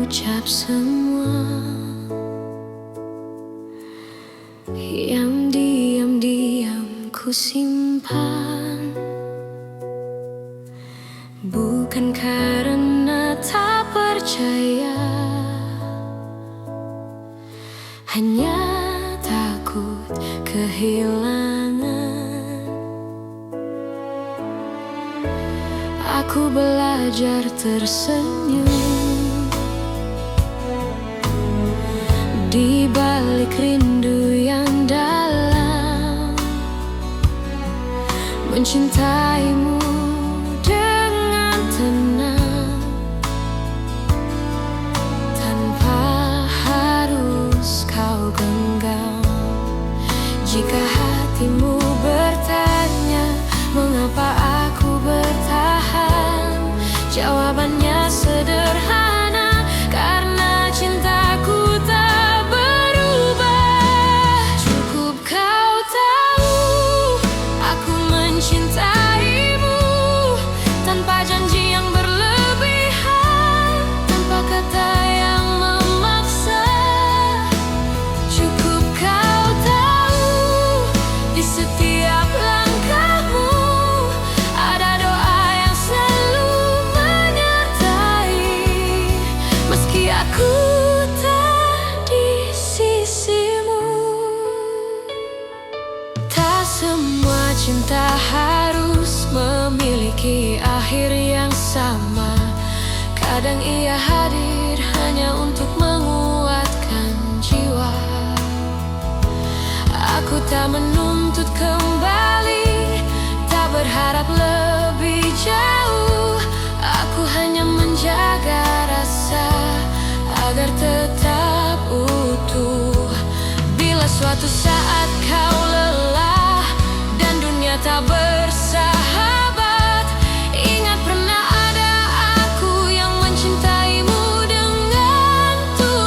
ucap semua yang diam-diam ku simpan, bukan karena tak percaya, hanya takut kehilangan. Aku belajar tersenyum di balik rindu yang dalam, mencintaimu dengan tenang tanpa harus kau genggam. Jika hatimu bertanya mengapa aku bertahan, jawabannya sederhana, karena cintaku tak berubah. Cukup kau tahu aku mencintaimu tanpa janji yang berlebihan, tanpa kata yang memaksa. Cukup kau tahu di setiap langkahmu ada doa yang selalu menyertai, meski aku tak di sisimu. Tak semua cinta harus memiliki akhir yang sama. Kadang ia hadir hanya untuk menguatkan jiwa. Aku tak menuntut kembali, tak berharap lebih jauh. Aku hanya menjaga rasa agar tetap utuh. Bila suatu saat kau lelah dan dunia tak bersahabat, ingat pernah ada aku yang mencintaimu dengan tulus.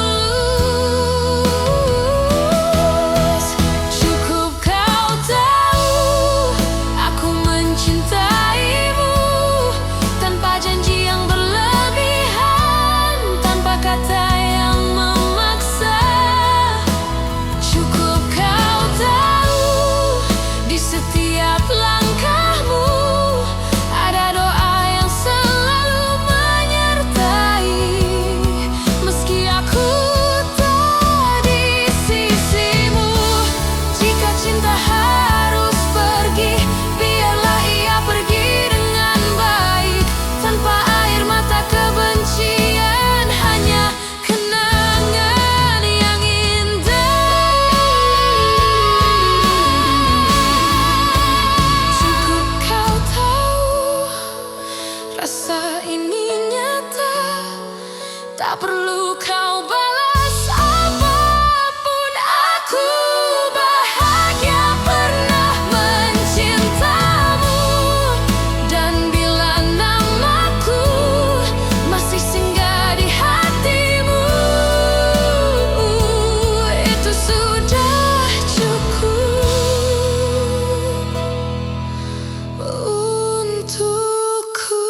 Cukup kau tahu aku mencintaimu tanpa janji yang berlebihan, tanpa kata yang memaksa. Cukup kau tahu di setiap langkahmu ada doa yang selalu menyertai, meski aku tak di sisimu. Jika cinta harus pergi, biarlah ia pergi dengan baik, tanpa air mata kebencian, hanya kenangan yang indah. Cukup kau tahu rasa ini nyata, tak perlu kau balas apapun. Aku bahagia pernah mencintamu, dan bila namaku masih singgah di hatimu, itu sudah cukup untukku.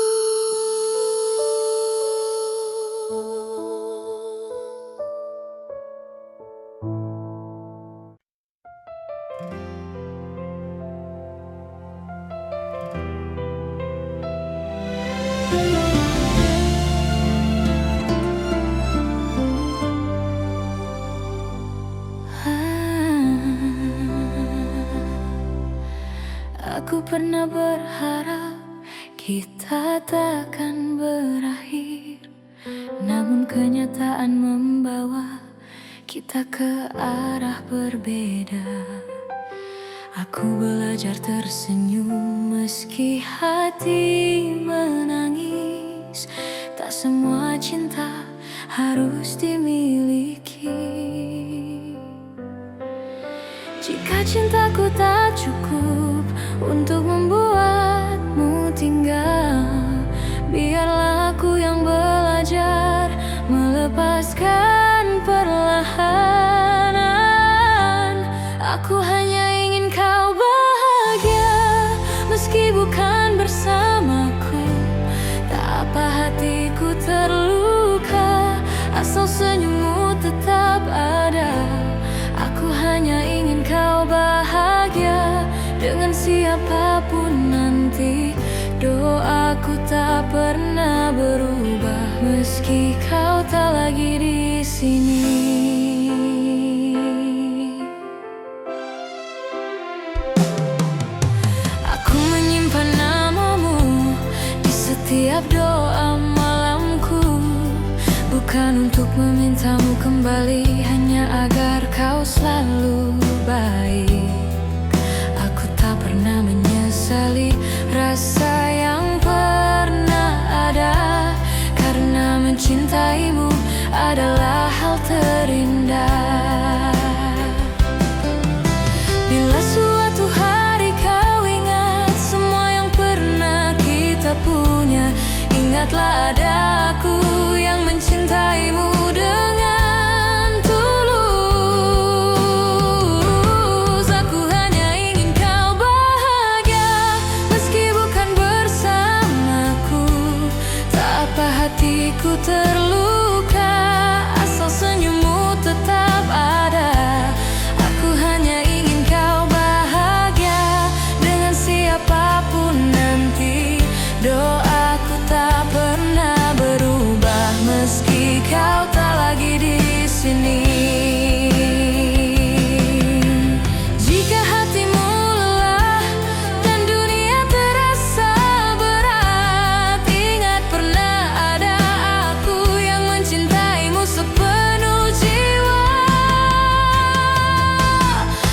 Aku pernah berharap kita takkan berakhir, namun kenyataan membawa kita ke arah berbeda. Aku belajar tersenyum meski hati menangis. Tak semua cinta harus dimiliki. Jika cintaku tak cukup untuk membuatmu tinggal, biarlah aku yang belajar melepaskan perlahan. Aku hanya ingin kau bahagia, meski bukan bersamaku. Tak apa hatiku terluka, asal senyummu tetap ada. Aku hanya ingin kau bahagia dengan siapapun nanti. Doaku tak pernah berubah meski kau tak lagi di sini. Aku menyimpan namamu di setiap doa malamku, bukan untuk memintamu kembali, hanya agar kau selalu baik. Aku tak pernah menyesali rasa yang pernah ada, karena mencintaimu adalah hal terindah. Bila suatu hari kau ingat semua yang pernah kita punya, ingatlah ada aku yang mencintaimu dengan tulus. Aku hanya ingin kau bahagia meski bukan bersamaku. Tak apa hatiku terluka, asal senyummu tetap ada. Aku hanya ingin kau bahagia dengan siapapun nanti. Doaku tak pernah berubah meski kau tak lagi di sini. Jika hatimu lelah dan dunia terasa berat, ingat pernah ada aku yang mencintaimu sepenuh jiwa.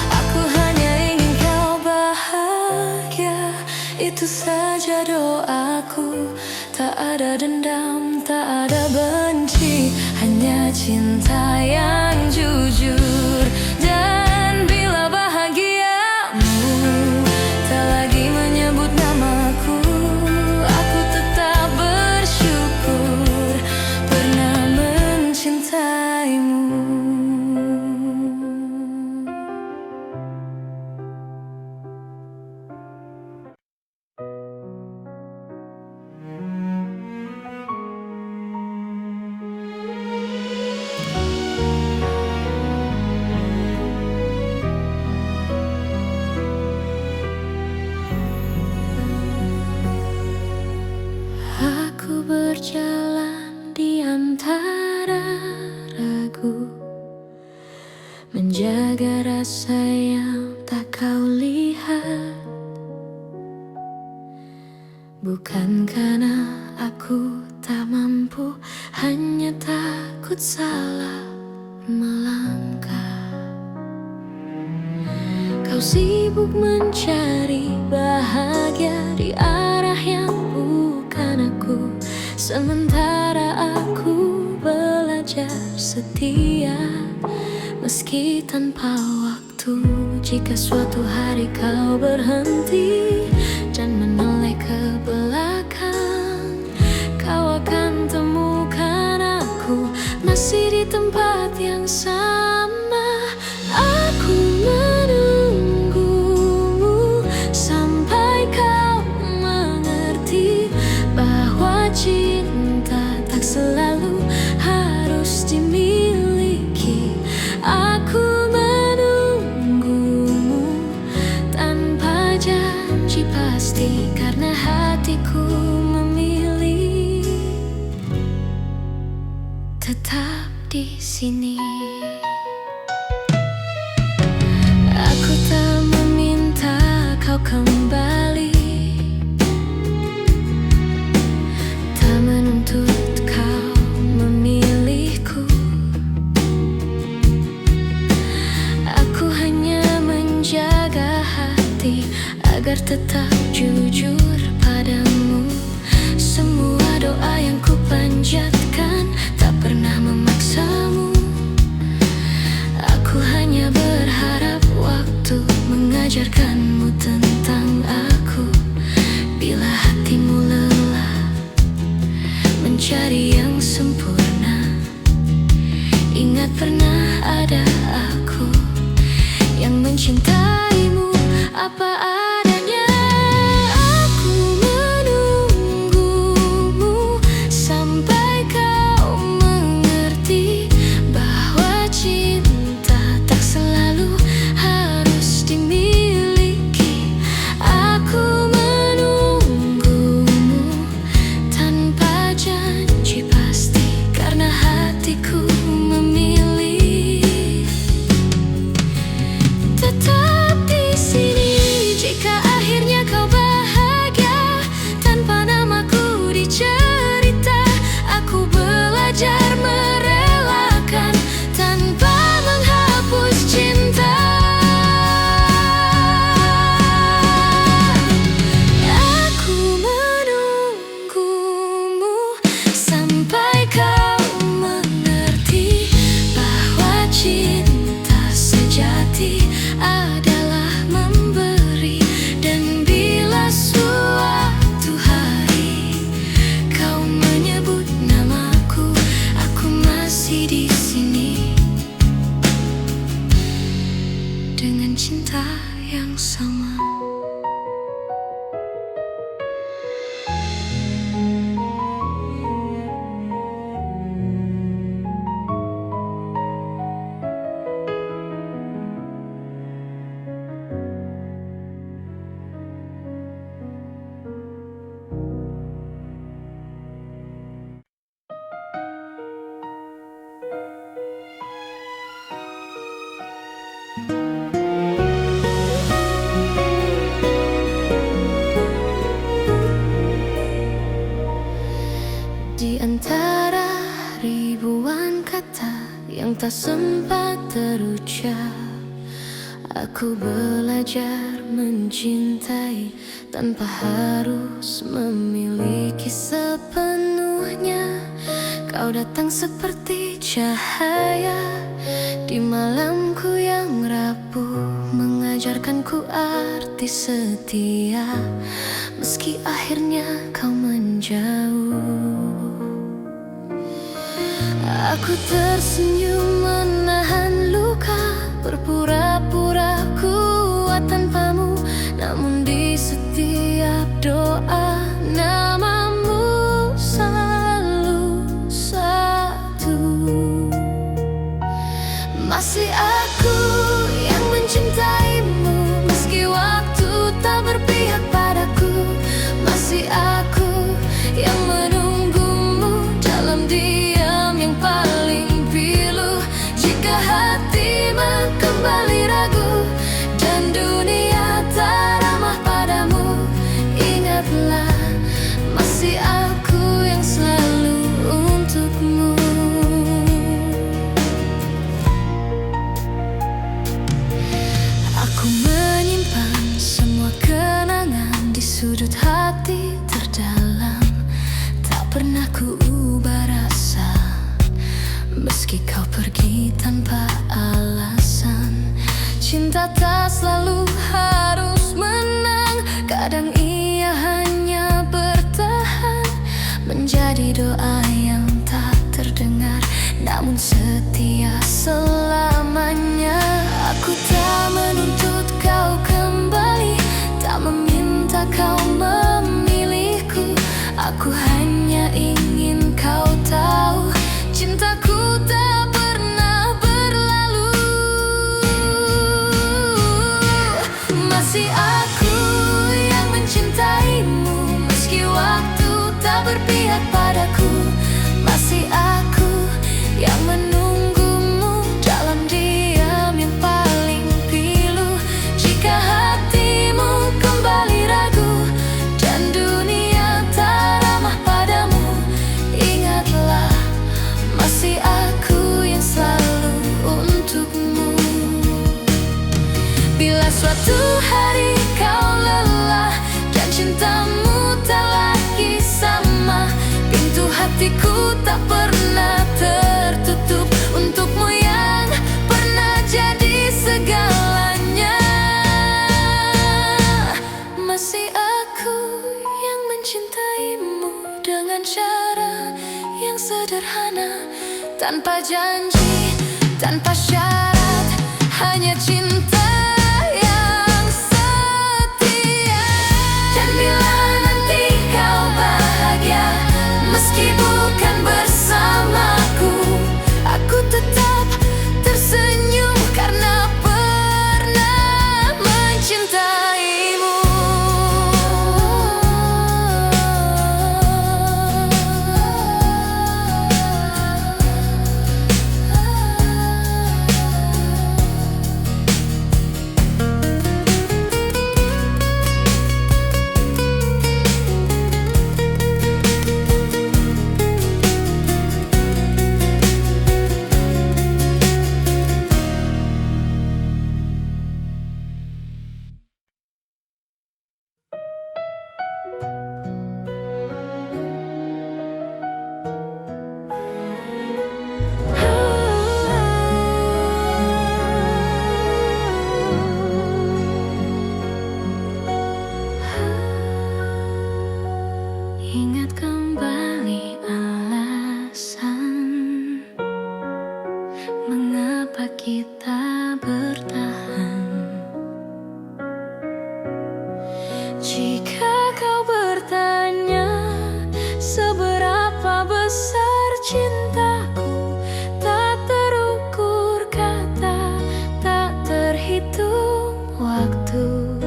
Aku hanya ingin kau bahagia, itu saja doaku. Tak ada dendam, tak ada benci, hanya cinta yang jujur. Dan bila bahagiamu tak lagi menyebut namaku, aku tetap bersyukur pernah mencintaimu. Aku berjalan di antara ragu, menjaga rasa yang tak kau lihat. Bukan karena aku tak mampu, hanya takut salah melangkah. Kau sibuk mencari bahagia di arah yang bukan aku, sementara aku belajar setia meski tanpa waktu. Jika suatu hari kau berhenti dan menoleh ke belakang, kau akan temukan aku masih di tempat yang sama. Aku menunggumu sampai kau mengerti bahwa cinta tak selalu harus dimiliki. Aku menunggumu tanpa janji pasti, karena hatiku memilih tetap di sini. Aku tak meminta kau kembali, tak menuntut kau memilihku. Aku hanya menjaga hati agar tetap jujur padamu. Semua doa yang ku panjatkan tak pernah memaksamu. Aku hanya berharap waktu mengajarkanmu tentang aku. Bila hatimu lelah mencari yang sempurna, ingat pernah ada aku yang mencintaimu apa adanya. Aku menunggumu sampai kau mengerti tak sempat terucap. Aku belajar mencintai tanpa harus memiliki sepenuhnya. Kau datang seperti cahaya di malamku yang rapuh, mengajarkanku arti setia, meski akhirnya kau menjauh. Aku tersenyum menahan luka, berpura-pura kuat tanpamu, namun di setiap doa namamu selalu satu. Masih aku yang mencintaimu, meski waktu tak berpihak padaku. Masih aku yang menunggumu dalam diam yang paling pilu. Jika hatimu kembali ragu dan dunia tak ramah padamu, ingatlah masih aku yang selalu untukmu. Aku menyimpan semua kenangan di sudut hati terdalam. Tak pernah ku ubah rasa, meski kau pergi tanpa alasan. Cinta tak selalu harus menang, kadang ia hanya bertahan, menjadi doa yang tak terdengar, namun setia selamanya. Aku tak menuntut kau kembali, tak meminta kau memilihku. Aku hanya ingin kau tahu, cintaku tak pernah berlalu. Masih aku yang mencintaimu, meski waktu tak berpihak padaku. Masih aku yang menunggumu dalam diam yang paling pilu. Jika hatimu kembali ragu dan dunia tak ramah padamu, ingatlah masih aku yang selalu untukmu. Bila suatu hari kau lelah dan cintamu tak lagi sama, pintu hatiku tak pernah tertutup untukmu yang pernah jadi segalanya. Masih aku yang mencintaimu dengan cara yang sederhana, tanpa janji, tanpa syarat, hanya cinta yang setia. Dan bila nanti kau bahagia, meski bukan bersamaku, aku tetap tersenyum karena pernah mencintaimu. Ingat kembali alasan mengapa kita bertahan. Jika kau bertanya seberapa besar cintaku, tak terukur kata, tak terhitung waktu.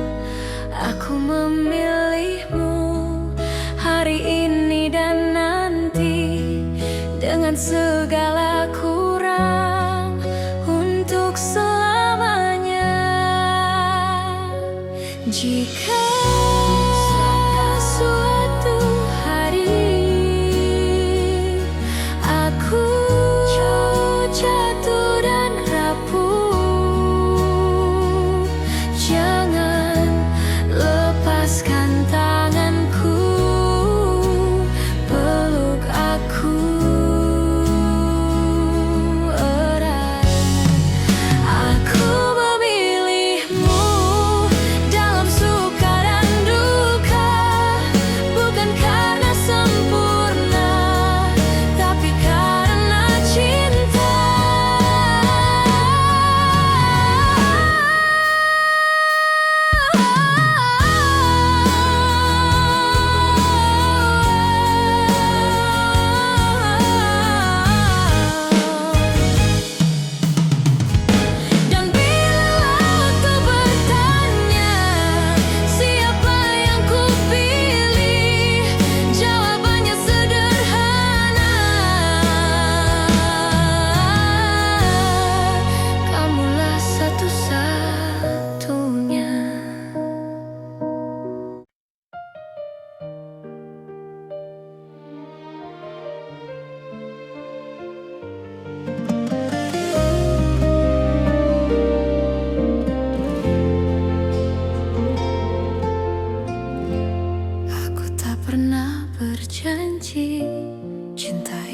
Aku memilihmu hari ini dan nanti, dengan segala kurang untuk selamanya. Jika suatu hari aku jatuh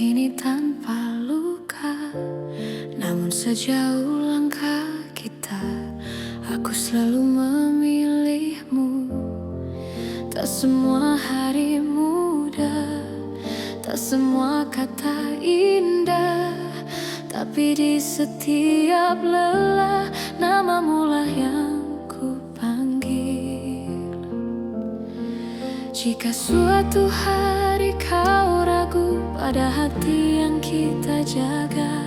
ini tanpa luka. Namun sejauh langkah kita, aku selalu memilihmu. Tak semua hari mudah, tak semua kata indah, tapi di setiap lelah namamu lah yang ku panggil. Jika suatu hari kau ragu pada hati yang kita jaga,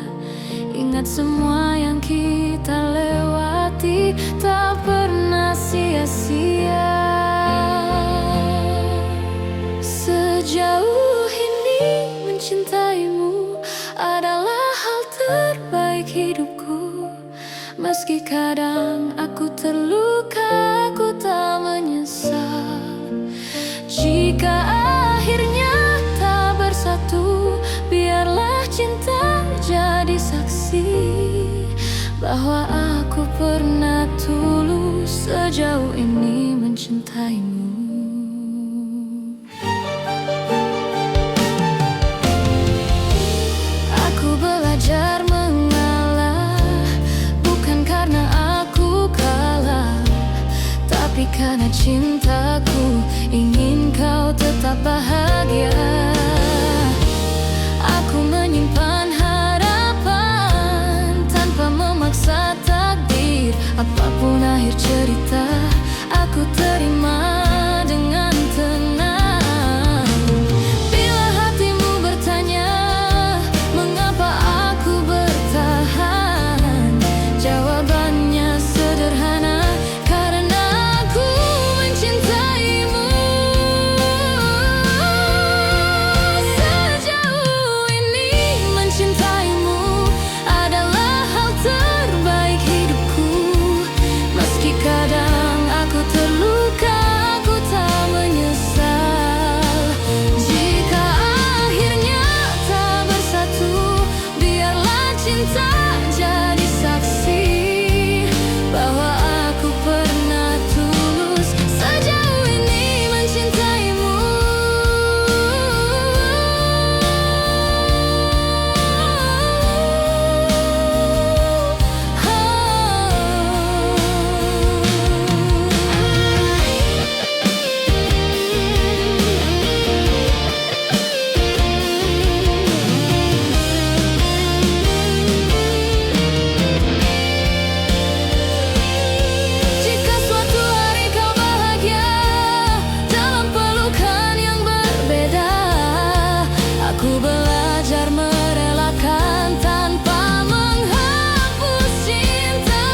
ingat semua yang kita lewati tak pernah sia-sia. Sejauh ini mencintaimu adalah hal terbaik hidupku. Meski kadang aku terluka, aku tak menyesal. Jika akhirnya tak bersatu, biarlah cinta jadi saksi bahwa aku pernah tulus sejauh ini mencintaimu. Aku belajar mengalah, bukan karena aku kalah, tapi karena cintaku ingin kau tetap bahagia. Aku menyimpan harapan tanpa memaksa takdir. Apapun akhir cerita, aku terima dengan tenang. Bila hatimu bertanya mengapa aku bertahan, jawabannya sederhana, karena aku mencintaimu. Sejauh ini mencintaimu adalah hal terbaik hidupku. Meski kadang aku terluka, aku tak menyesal. Jika akhirnya tak bersatu, biarlah cinta jadi saksi bahwa aku pernah tulus sejauh ini mencintaimu. Jika suatu hari kau bahagia dalam pelukan yang berbeda, aku belajar merelakan tanpa menghapus cinta.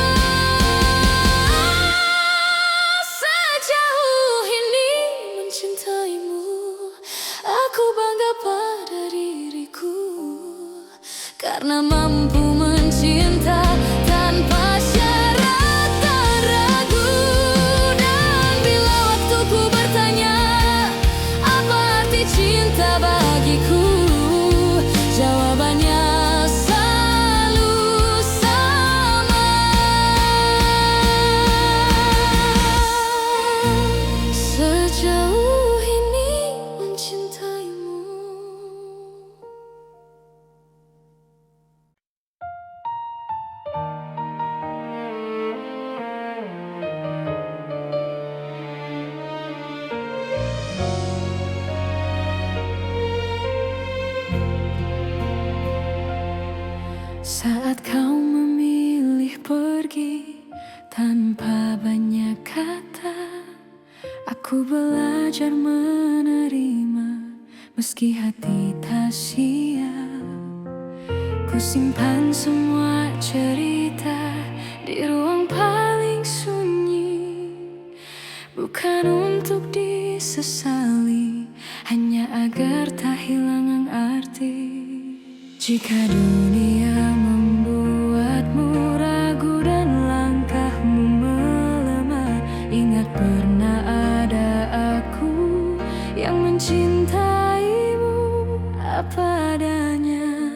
Sejauh ini mencintaimu, aku bangga pada diriku, karena mampu mencinta tanpa syarat dan ragu. Dan bila waktuku bertanya apa arti cinta bagiku, jawabannya selalu sama. Sejauh ini mencintaimu. Saat kau memilih pergi tanpa banyak kata, aku belajar menerima meski hati tak siap. Ku simpan semua cerita di ruang paling sunyi, bukan untuk disesali, hanya agar tak hilang arti. Jika dunia membuatmu ragu dan langkahmu melemah, ingat pernah ada aku yang mencintaimu apa adanya.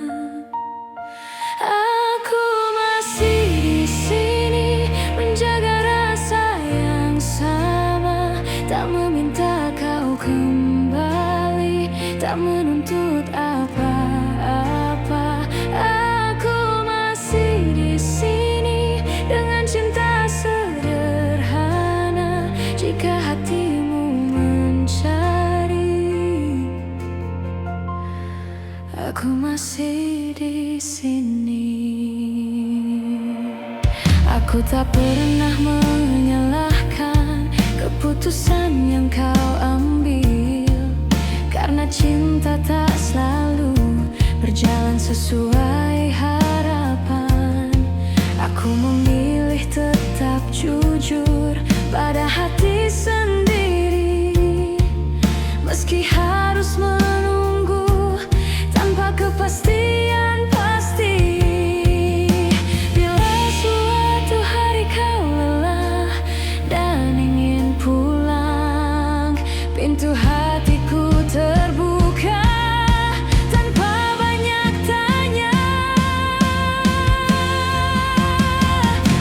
Aku masih di sini menjaga rasa yang sama, tak meminta kau kembali, tak menuntut apa masih di sini. Aku tak pernah menyalahkan keputusan yang kau ambil, karena cinta tak selalu berjalan sesuai harapan. Aku memilih tetap jujur pada hati sendiri, meski harus menunggu tanpa kepastian pasti. Bila suatu hari kau lelah dan ingin pulang, pintu hatiku terbuka tanpa banyak tanya.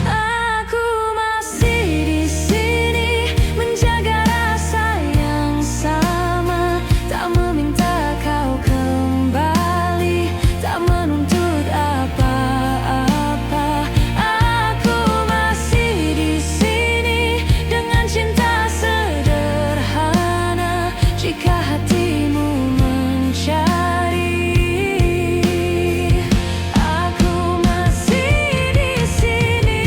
Aku masih di sini menjaga rasa yang sama, tak meminta kau kembali, tak menuntut apa-apa. Aku masih di sini dengan cinta sederhana, jika hatimu mencari. Aku masih di sini.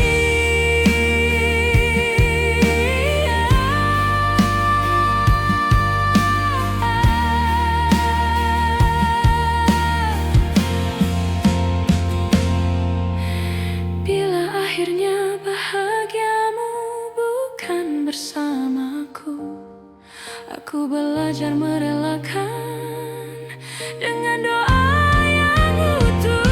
Bila akhirnya bahagiamu bukan bersamaku, aku belajar merelakan dengan doa yang utuh.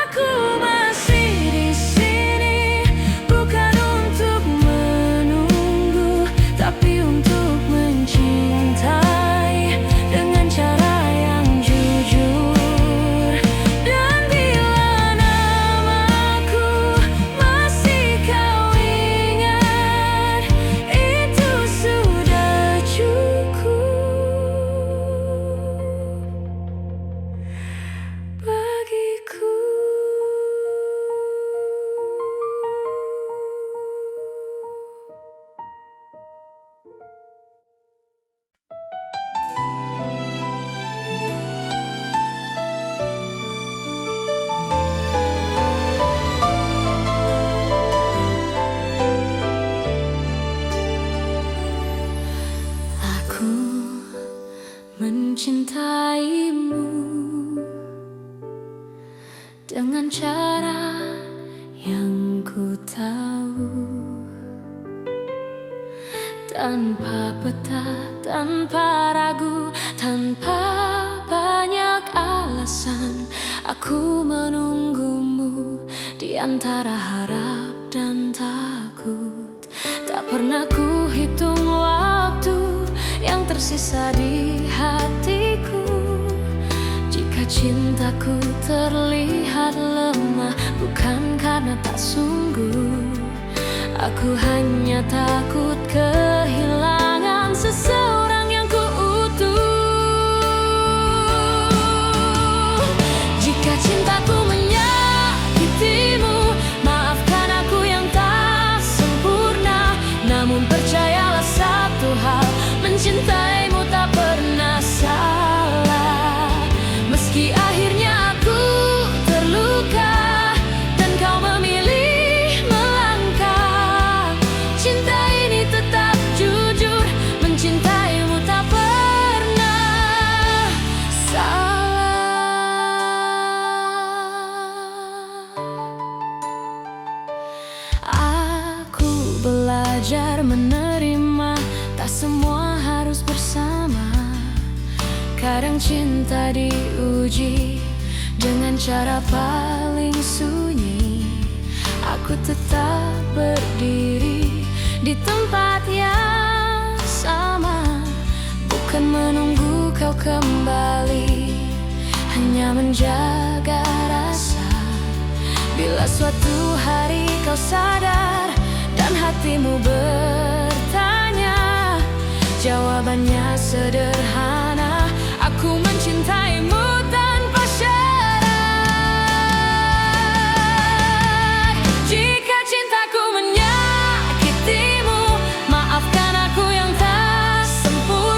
Aku masih di sini bukan untuk menunggu, tapi untuk mencintai dengan cara yang jujur. Dan bila namaku masih kau ingat, itu sudah cukup bagiku. Aku mencintaimu dengan cara yang ku tahu, tanpa peta, tanpa ragu, tanpa banyak alasan. Aku menunggumu di antara harap dan takut. Tak pernah ku hitung waktu yang tersisa di hatiku. Jika cintaku terlihat lemah, bukan karena tak sungguh. Aku hanya takut kehilangan seseorang yang ku utuh. Jika cintaku menyakitimu, maafkan aku yang tak sempurna. Namun percayalah satu hal, mencintaimu tak pernah salah. Meski akhirnya aku terluka dan kau memilih melangkah, cinta ini tetap jujur, mencintaimu tak pernah salah. Aku belajar menerima, tak semua harus bersama. Kadang cinta diuji dengan cara paling sunyi. Aku tetap berdiri di tempat yang sama, bukan menunggu kau kembali, hanya menjaga rasa. Bila suatu hari kau sadar dan hatimu bertanya, jawabannya sederhana. Aku mencintaimu tanpa syarat. Jika cintaku menyakitimu, maafkan aku yang tak sempurna.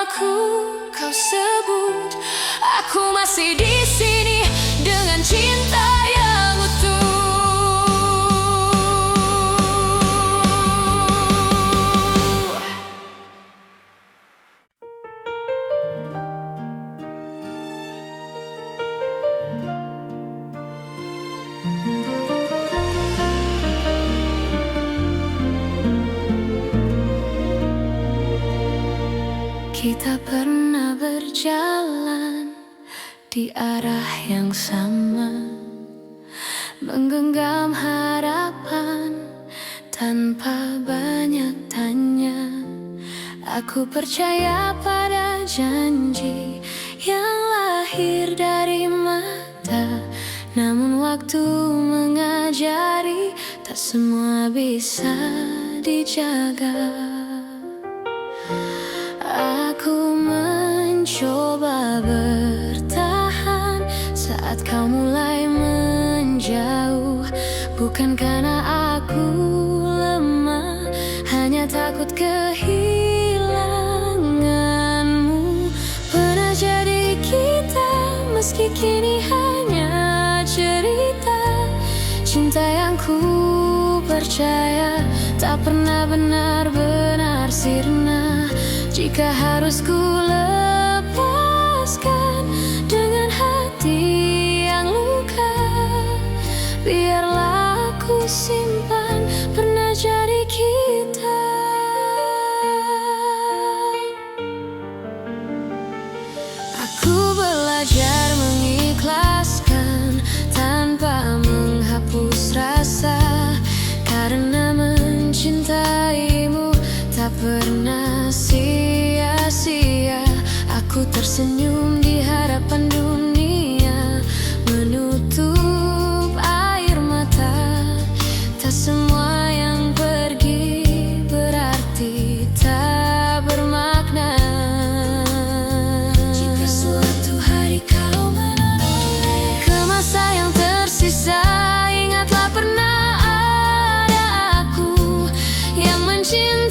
aku kau sebut. Aku masih di sini dengan cinta yang utuh. Kita pernah berjalan di arah yang sama, menggenggam harapan tanpa banyak tanya. Aku percaya pada janji yang lahir dari mata. Namun waktu mengajari, tak semua bisa dijaga. Aku mencoba bertahan saat kau mulai menjauh. Bukan karena aku lemah, hanya takut kehilanganmu. Pernah jadi kita, meski kini hanya cerita. Cinta yang ku percaya tak pernah benar-benar sirna. Jika harus ku lepaskan dengan hati yang luka, biarlah aku simpan pernah jadi kita. Aku belajar mengikhlaskan tanpa menghapus rasa, karena mencintaimu tak pernah sia-sia. Aku tersenyum di hadapan dunia, menutup air mata. Tak semua yang pergi berarti tak bermakna. Jika suatu hari kau menoleh ke masa yang tersisa, ingatlah pernah ada aku yang mencintai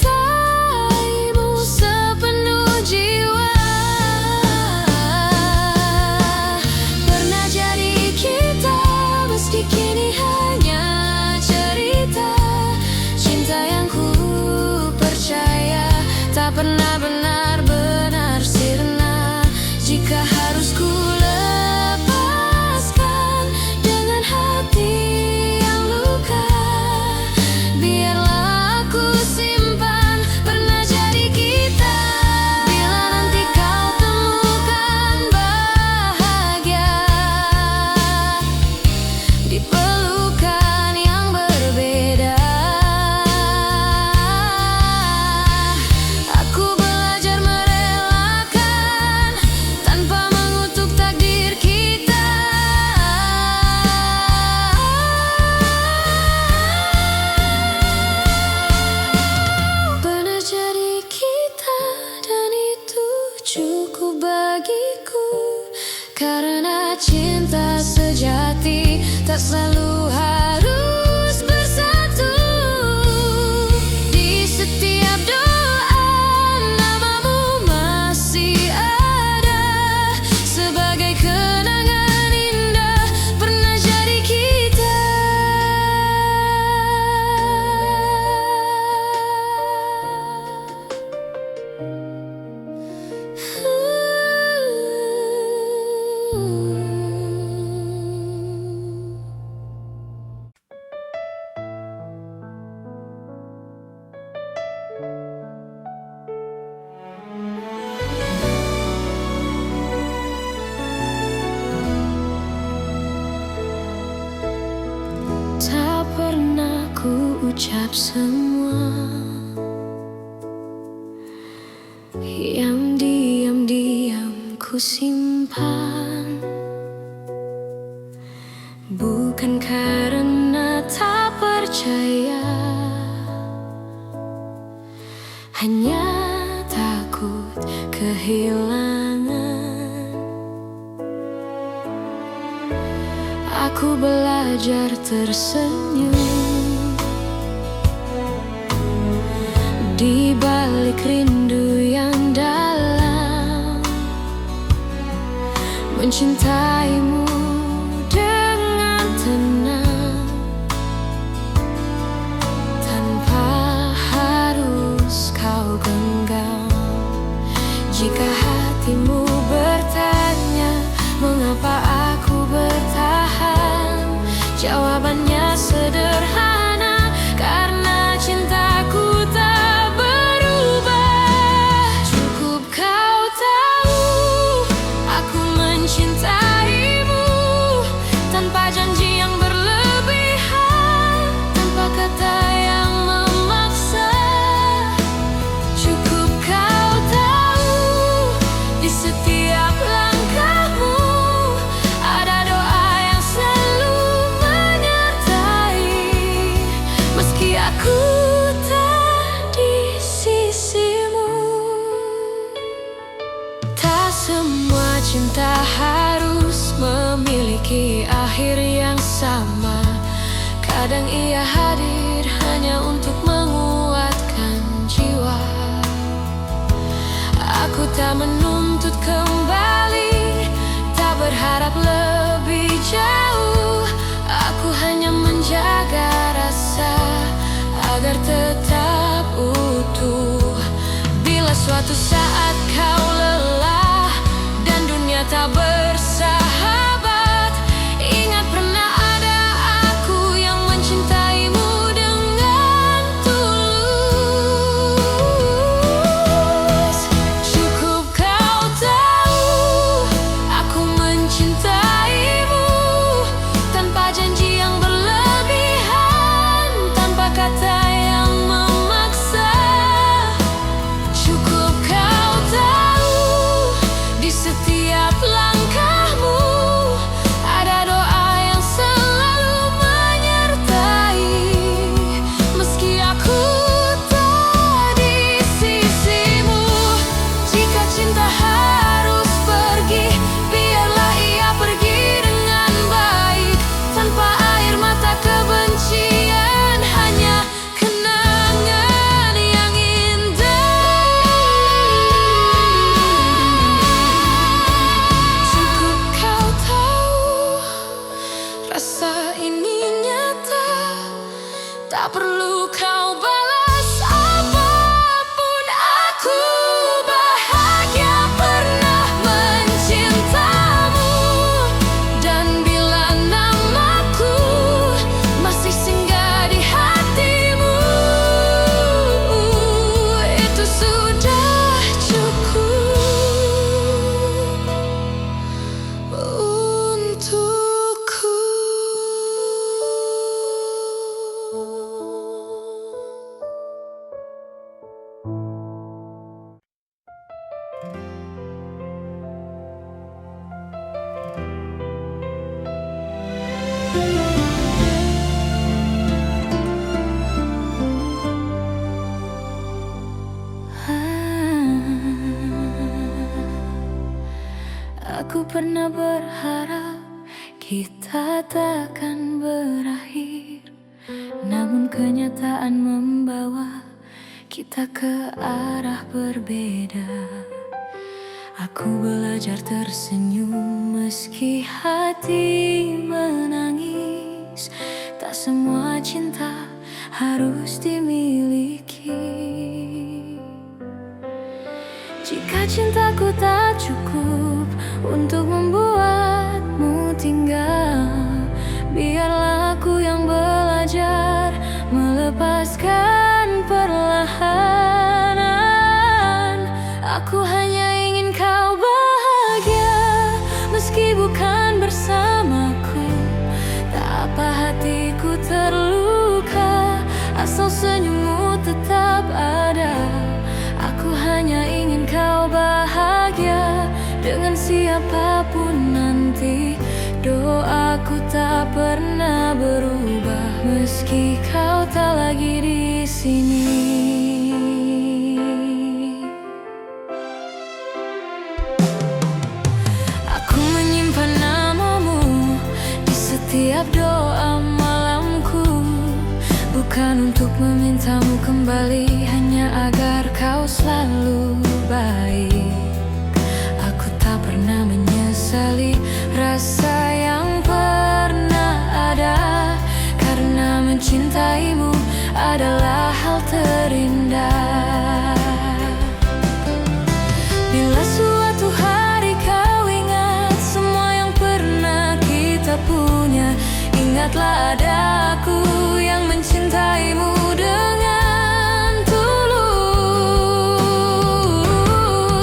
pernah benar-benar sirna. Jika harus ku lepaskan dengan hati yang luka, biarlah aku simpan pernah jadi kita. Bila nanti kau temukan bahagia di pelukan yang berbeda, cukup bagiku. Karena cinta sejati tak selalu harus bersatu. Di setiap doa namamu masih ada, sebagai kenangan indah pernah jadi kita. Tak pernah ku ucap semua yang diam-diam ku simpan. Bukan karena tak percaya, hanya takut kehilangan. Aku belajar tersenyum di balik rindu yang dalam. mencintaimu dengan tenang, tanpa harus kau genggam. Jika hatimu bertanya mengapa aku bertahan, jawabannya sederhana, karena cintaku tak berubah. Cukup kau tahu aku mencintaimu, tanpa janji yang berlebihan, tanpa kata yang memaksa. Cukup kau tahu di setiap langkahmu ada doa yang selalu menyertai, meski aku tak di sisimu. Tak semua cinta harus memiliki akhir yang sama. Kadang ia hadir hanya untuk menguatkan jiwa. Aku tak menuntut kembali, tak berharap lebih jauh. Aku hanya menjaga rasa agar tetap utuh. Bila suatu saat kau lelah dan dunia tak bersahabat, ingat pernah ada aku yang mencintaimu dengan tulus. Cukup kau tahu aku mencintaimu, tanpa janji yang berlebihan, tanpa kata yang memaksa. Cukup kau tahu di setiap langkahmu ada doa yang selalu menyertai, meski aku tak di sisimu. Jika cinta harus pergi, biarlah ia pergi dengan baik, tanpa air mata kebencian, hanya kenangan yang indah. Cukup kau tahu rasa ini nyata, tak perlu kau balas apapun. Aku bahagia pernah mencintamu, dan bila namaku masih singgah di hatimu, itu sudah cukup untukku. Aku pernah berharap kita takkan berakhir, namun kenyataan membawa kita ke arah berbeda. Aku belajar tersenyum meski hati menangis. Tak semua cinta harus dimiliki. Jika cintaku tak cukup untuk membuatmu tinggal, biarlah aku yang belajar melepaskan perlahan. Aku hanya ingin kau bahagia, meski bukan bersamaku. Tak apa hatiku terluka, asal senyummu tetap ada. Aku hanya ingin kau bahagia dengan siapapun nanti. Doaku tak pernah berubah, meski kau tak lagi di sini. Aku menyimpan namamu di setiap doa malamku, bukan untuk memintamu kembali, hanya agar kau selalu baik. Aku tak pernah menyesali Ingatlah ada aku yang mencintaimu dengan tulus.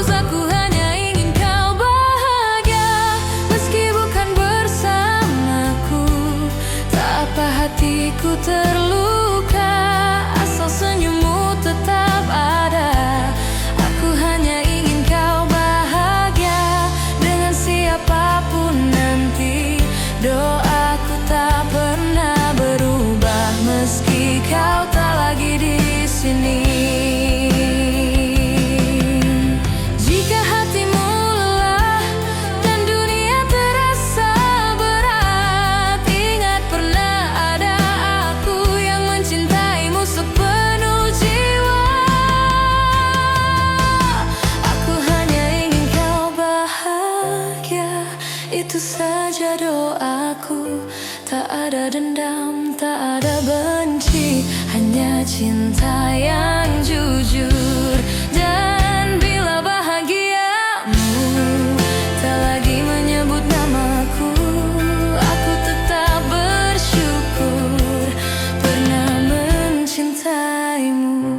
Aku hanya ingin kau bahagia, meski bukan bersamaku. Tak apa hatiku terluka, asal senyummu tetap ada. Aku hanya ingin kau bahagia dengan siapapun nanti. Doaku tak pernah berubah meski kau tak lagi di sini. Jika hatimu lelah dan dunia terasa berat, ingat pernah ada aku yang mencintaimu sepenuh jiwa. Aku hanya ingin kau bahagia, itu saja doaku. Tak ada dendam, tak ada benci, hanya cinta yang jujur. Dan bila bahagiamu tak lagi menyebut namaku, aku tetap bersyukur pernah mencintaimu.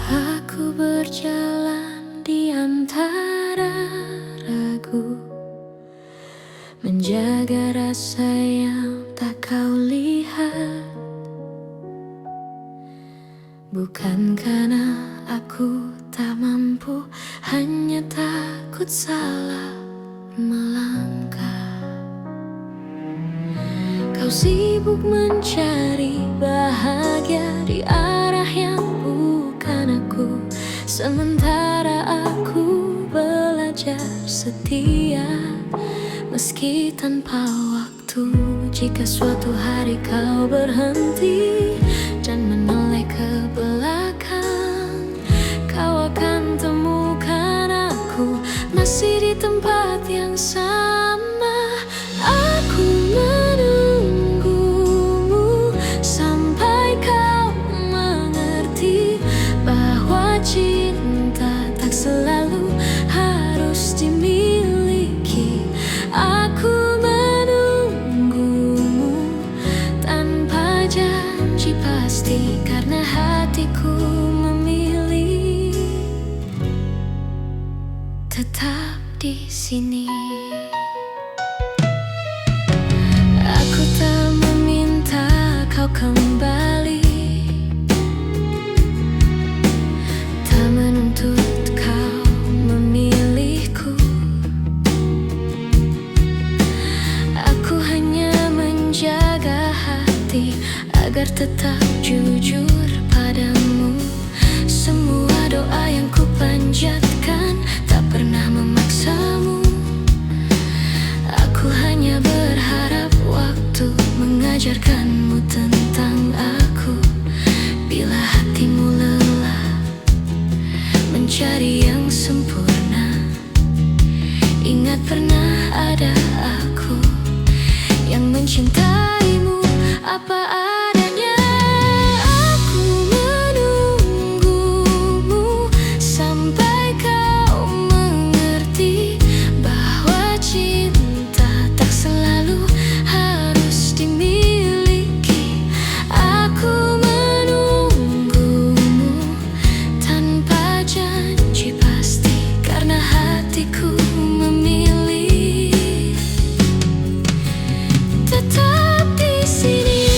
Aku berjalan di antara ragu, menjaga rasa yang tak kau lihat. Bukan karena aku tak mampu, hanya takut salah melangkah. Kau sibuk mencari bahagia di arah yang bukan aku, sementara aku belajar setia meski tanpa waktu. Jika suatu hari kau berhenti dan menoleh ke belakang, kau akan temukan aku masih di tempat yang sama. Aku menunggumu sampai kau mengerti bahwa cinta tak selalu harus dimiliki. Aku menunggumu tanpa janji pasti, karena hatiku memilih tetap di sini. Aku tak meminta kau kembali, tak menuntut kau memilihku. Aku hanya menjaga hati agar tetap jujur padamu. Semua doa yang ku panjatkan tak pernah memaksamu. Aku hanya berharap waktu mengajarkanmu tentang aku. Bila hatimu lelah mencari yang sempurna, ingat pernah ada aku yang mencintaimu apa adanya. Aku menunggumu sampai kau mengerti bahwa cinta tak selalu harus dimiliki. Aku menunggumu tanpa janji pasti, karena hatiku memilih tetap di sini.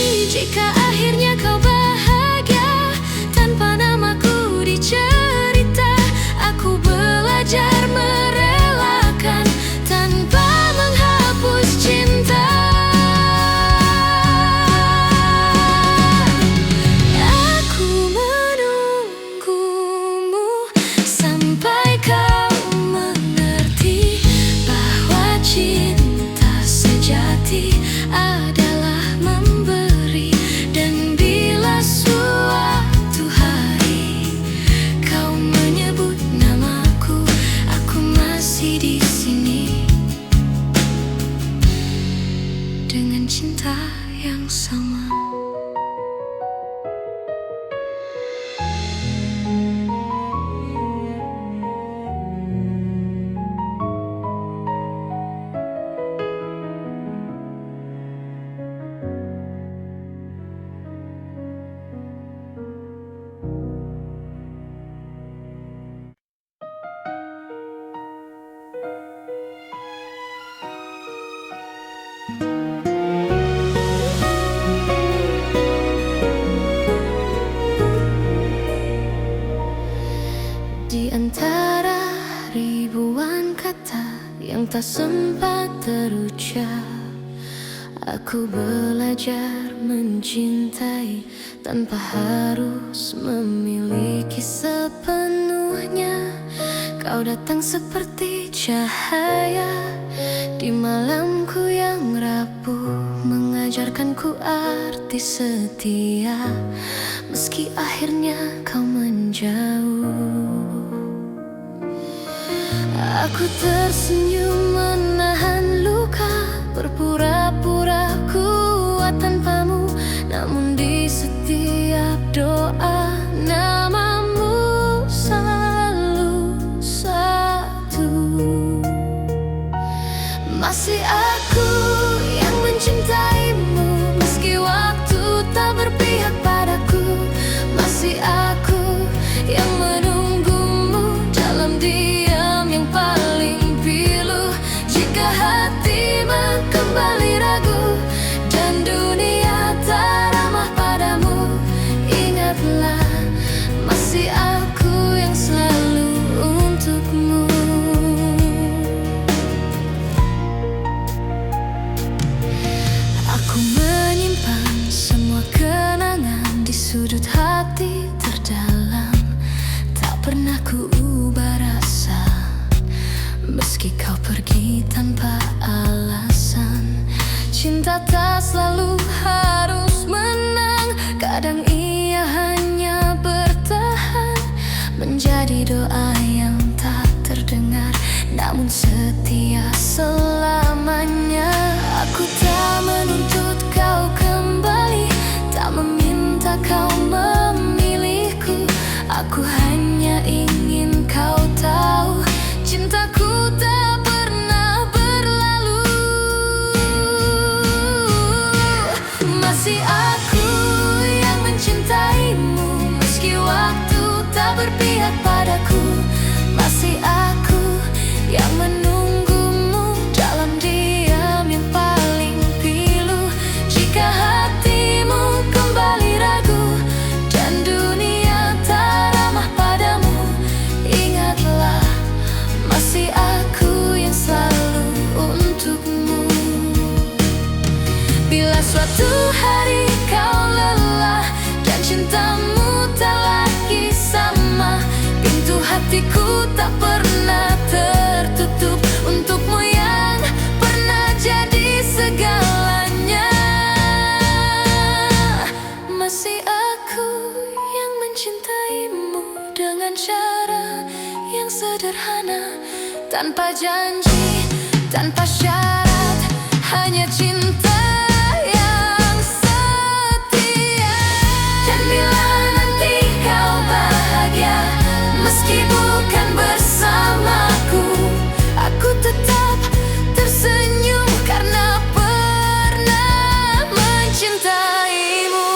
yang sama. Di antara ribuan kata yang tak sempat terucap, aku belajar mencintai tanpa harus memiliki sepenuhnya. Kau datang seperti cahaya di malamku yang rapuh, mengajarkanku arti setia, meski akhirnya kau menjauh. Aku tersenyum menahan luka, berpura-pura kuat tanpamu, namun di setiap doa namamu selalu satu. Masih aku yang mencintaimu, meski waktu tak berpihak padaku. Masih aku yang menunggumu dalam diam yang paling pilu. Jika hatimu kembali ragu dan dunia tak ramah padamu, ingatlah masih aku yang selalu untukmu. Aku menyimpan semua kenangan di sudut hati terdalam. Tak pernah ku ubah rasa, meski kau pergi tanpa alasan. Cinta tak selalu harus menang, kadang ia hanya bertahan, menjadi doa yang tak terdengar, namun setia selamanya. Aku tak menuntut kau kembali, tak meminta kau memilihku. Aku hanya ingin kau tahu, cintaku tak pernah berlalu. Masih aku yang mencintaimu, meski waktu tak berpihak padaku. Masih aku yang menunggumu dalam diam yang paling pilu. Jika hatimu kembali ragu dan dunia tak ramah padamu, ingatlah masih aku yang selalu untukmu. Bila suatu hari kau lelah dan cintamu tak lagi sama, pintu hatiku tak pernah tertutup untukmu yang pernah jadi segalanya. Masih aku yang mencintaimu dengan cara yang sederhana, tanpa janji, tanpa syarat, hanya cinta yang setia. Dan bila nanti kau bahagia, meski bukan bersamaku, aku tetap tersenyum karena pernah mencintaimu.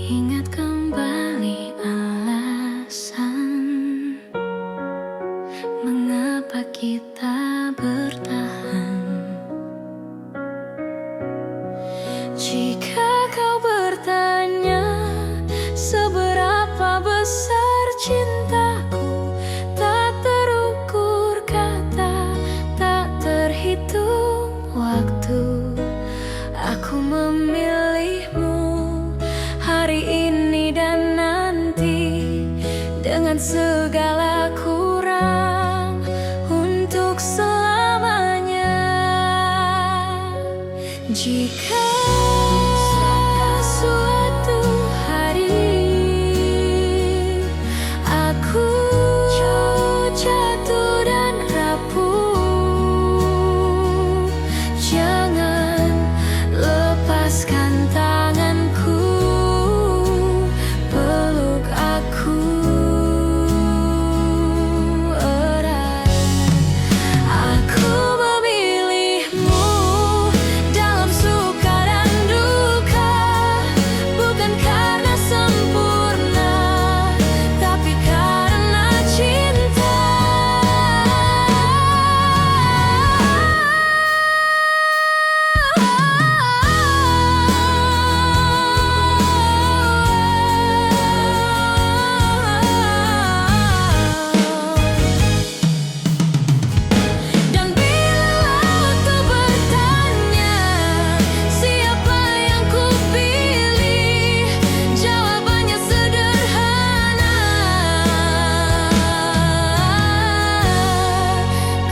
Ingat kembali alasan mengapa kita bertahan. Jika kau bertanya seberapa besar cintaku, tak terukur kata, tak terhitung waktu. Aku memilihmu hari ini dan nanti, dengan segala kurang untuk selamanya. Jika suatu hari aku jatuh dan rapuh, jangan lepaskan tanganku, peluk aku erat. Aku memilihmu dalam suka dan duka, bukan karena sempurna, tapi karena cinta. Dan bila waktu bertanya siapa yang kupilih, jawabannya sederhana: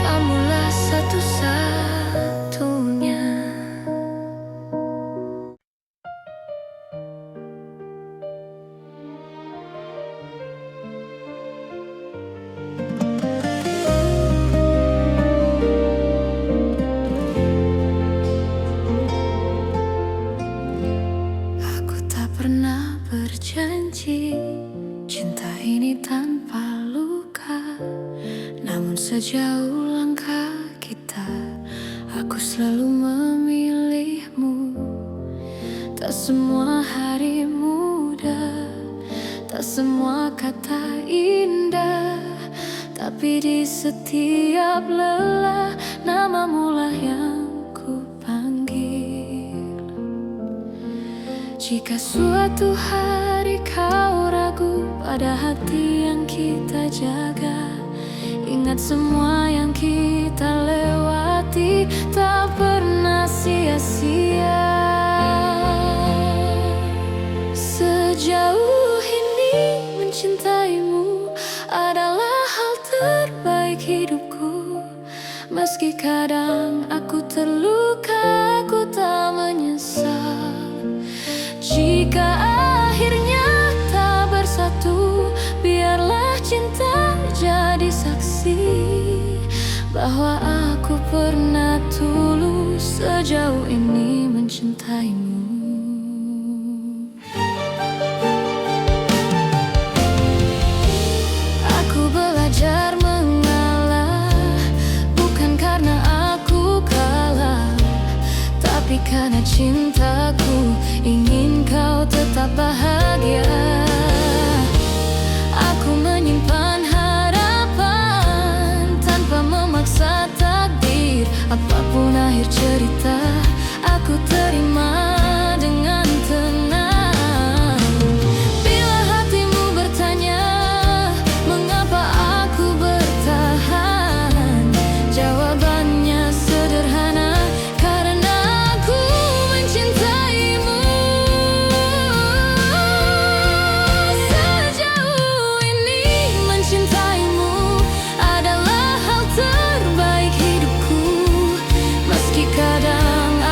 kamulah satu-satunya. Aku tak pernah berjanji cinta ini tanpa luka, namun sejauh langkah kita, aku selalu memilihmu. Tak semua hari mudah, tak semua kata indah, tapi di setiap lelah namamulah yang ku panggil. Jika suatu hari kau ragu pada hati yang kita jaga, ingat semua yang kita lewati tak pernah sia-sia. Sejauh ini mencintaimu adalah hal terbaik hidupku. Meski kadang aku terluka, aku tak menyesal. Jika akhirnya tak bersatu, biarlah cinta jadi saksi bahwa aku pernah tulus sejauh ini mencintaimu. Aku belajar mengalah, bukan karena aku kalah, tapi karena cintaku ingin kau tetap bahagia. Aku menyimpan harapan tanpa memaksa takdir. Apapun akhir cerita, aku terima dengan tenang. Bila hatimu bertanya mengapa aku bertahan, jawabannya sederhana: karena aku mencintaimu. Sejauh ini mencintaimu adalah hal terbaik hidupku. Meski kadang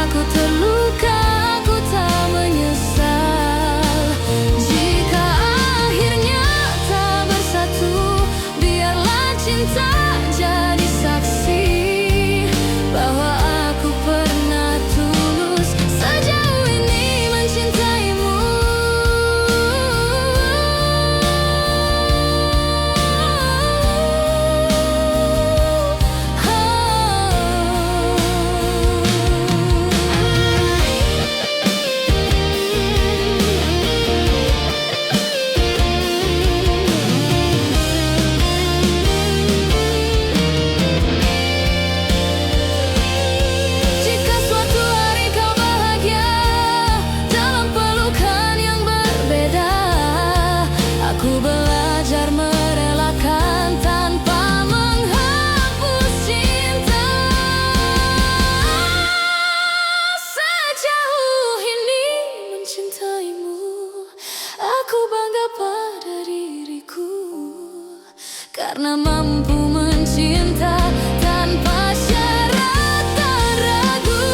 karena mampu mencinta tanpa syarat dan ragu.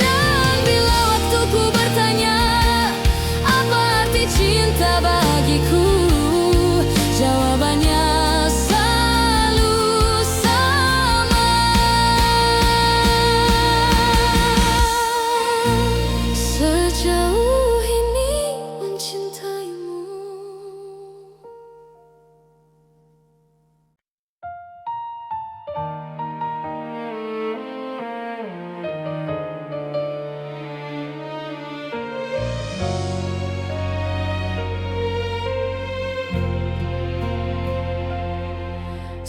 Dan bila waktuku bertanya apa arti cinta bagiku, jawabannya selalu sama. Sejauh ini mencintaimu.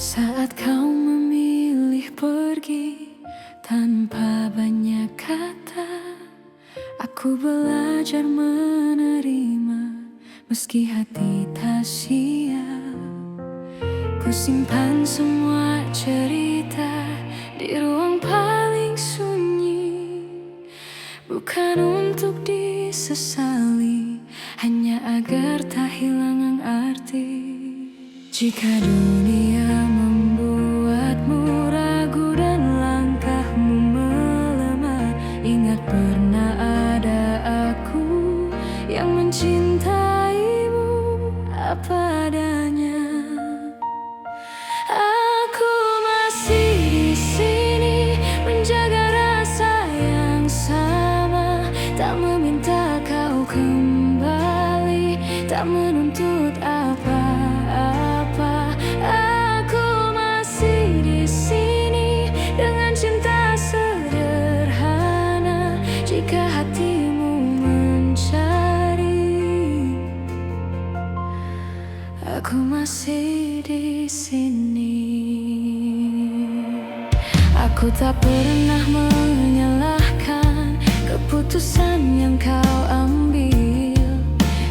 Saat kau memilih pergi tanpa banyak kata, aku belajar menerima meski hati tak siap. Ku simpan semua cerita di ruang paling sunyi, bukan untuk disesali, hanya agar tak hilang arti. Jika dunia membuatmu ragu dan langkahmu melemah, ingat pernah ada aku yang mencintaimu apa adanya. Aku masih di sini menjaga rasa yang sama, tak meminta kau kembali, tak menuntut apa-apa. Aku masih di sini dengan cinta sederhana. Jika hatimu mencari, aku masih di sini. Aku tak pernah menyalahkan keputusan yang kau ambil,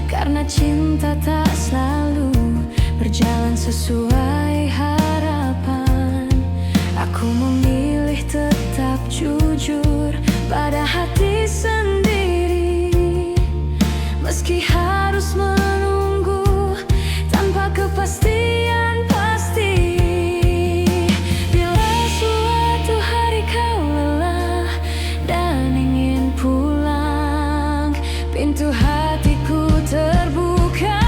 karena cinta tak selalu berjalan sesuai harapan. Aku memilih tetap jujur pada hati sendiri, meski harus menunggu tanpa kepastian pasti. Bila suatu hari kau lelah dan ingin pulang, pintu hatiku terbuka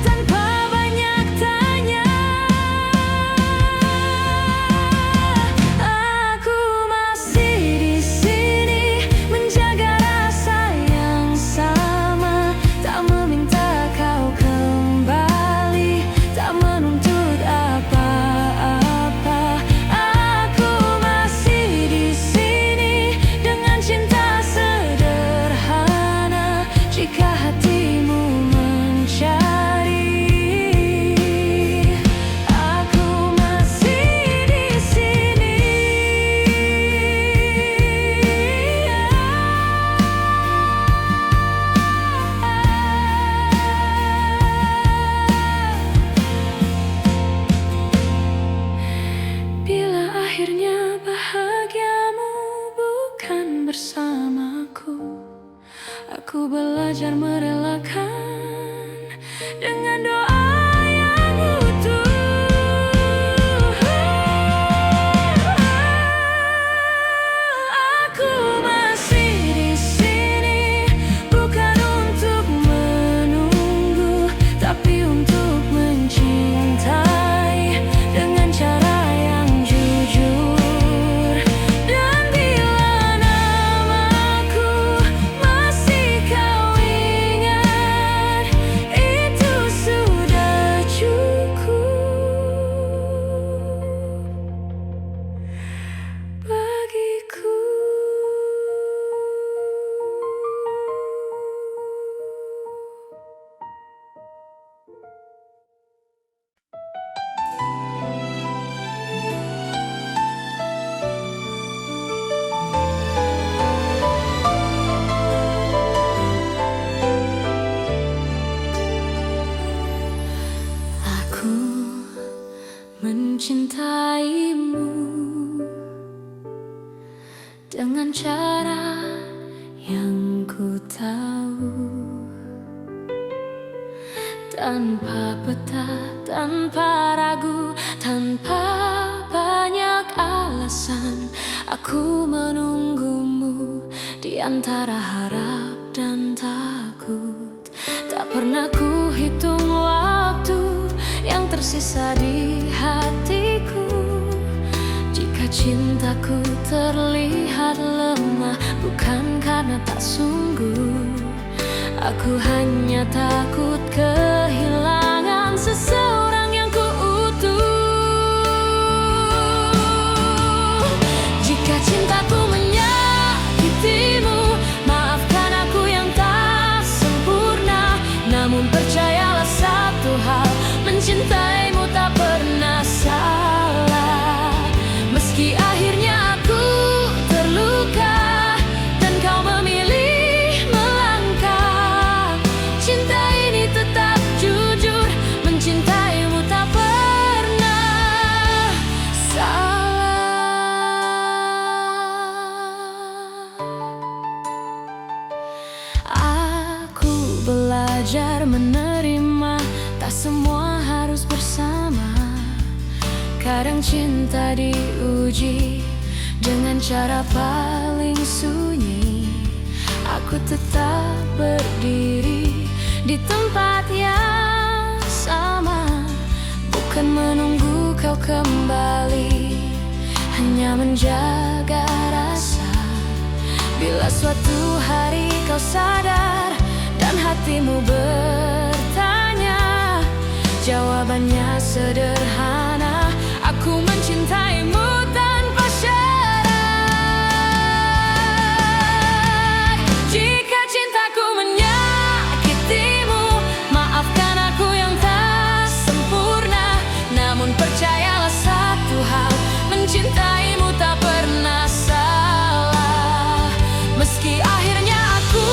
tanpa banyak tanya. Aku masih di sini menjaga rasa yang sama, tak meminta kau kembali, tak menuntut apa-apa. Aku masih di sini dengan cinta sederhana. Jika hatimu mencari, aku masih di sini. Bila akhirnya bahagiamu bukan bersamaku, aku belajar merelakan dengan doa yang utuh. Aku masih di sini bukan untuk menunggu, tapi untuk mencintai dengan cara yang jujur. Dan bila namaku masih kau ingat, itu sudah cukup bagiku. Aku mencintaimu dengan cara yang ku tahu, tanpa peta. tanpa ragu, tanpa banyak alasan. Aku menunggumu di antara harap dan takut. Tak pernah ku hitung waktu yang tersisa di hatiku. Jika cintaku terlihat lemah, bukan karena tak sungguh. Aku hanya takut kehilangan seseorang yang kuutuh. Jika cintaku menyakitimu, maafkan aku yang tak sempurna. Namun percayalah satu hal, mencintaimu tak pernah salah. Meski akhirnya aku terluka dan kau memilih melangkah, cinta ini tetap jujur, mencintaimu tak pernah salah. Aku belajar menerima, tak semua harus bersama. Kadang cinta diuji dengan cara paling sunyi. Aku tetap berdiri di tempat yang sama, bukan menunggu kau kembali, hanya menjaga rasa. Bila suatu hari kau sadar dan hatimu bertanya, jawabannya sederhana: aku mencintaimu tanpa syarat. Jika cintaku menyakitimu, maafkan aku yang tak sempurna. Namun percayalah satu hal, mencintaimu tak pernah salah. Meski akhirnya aku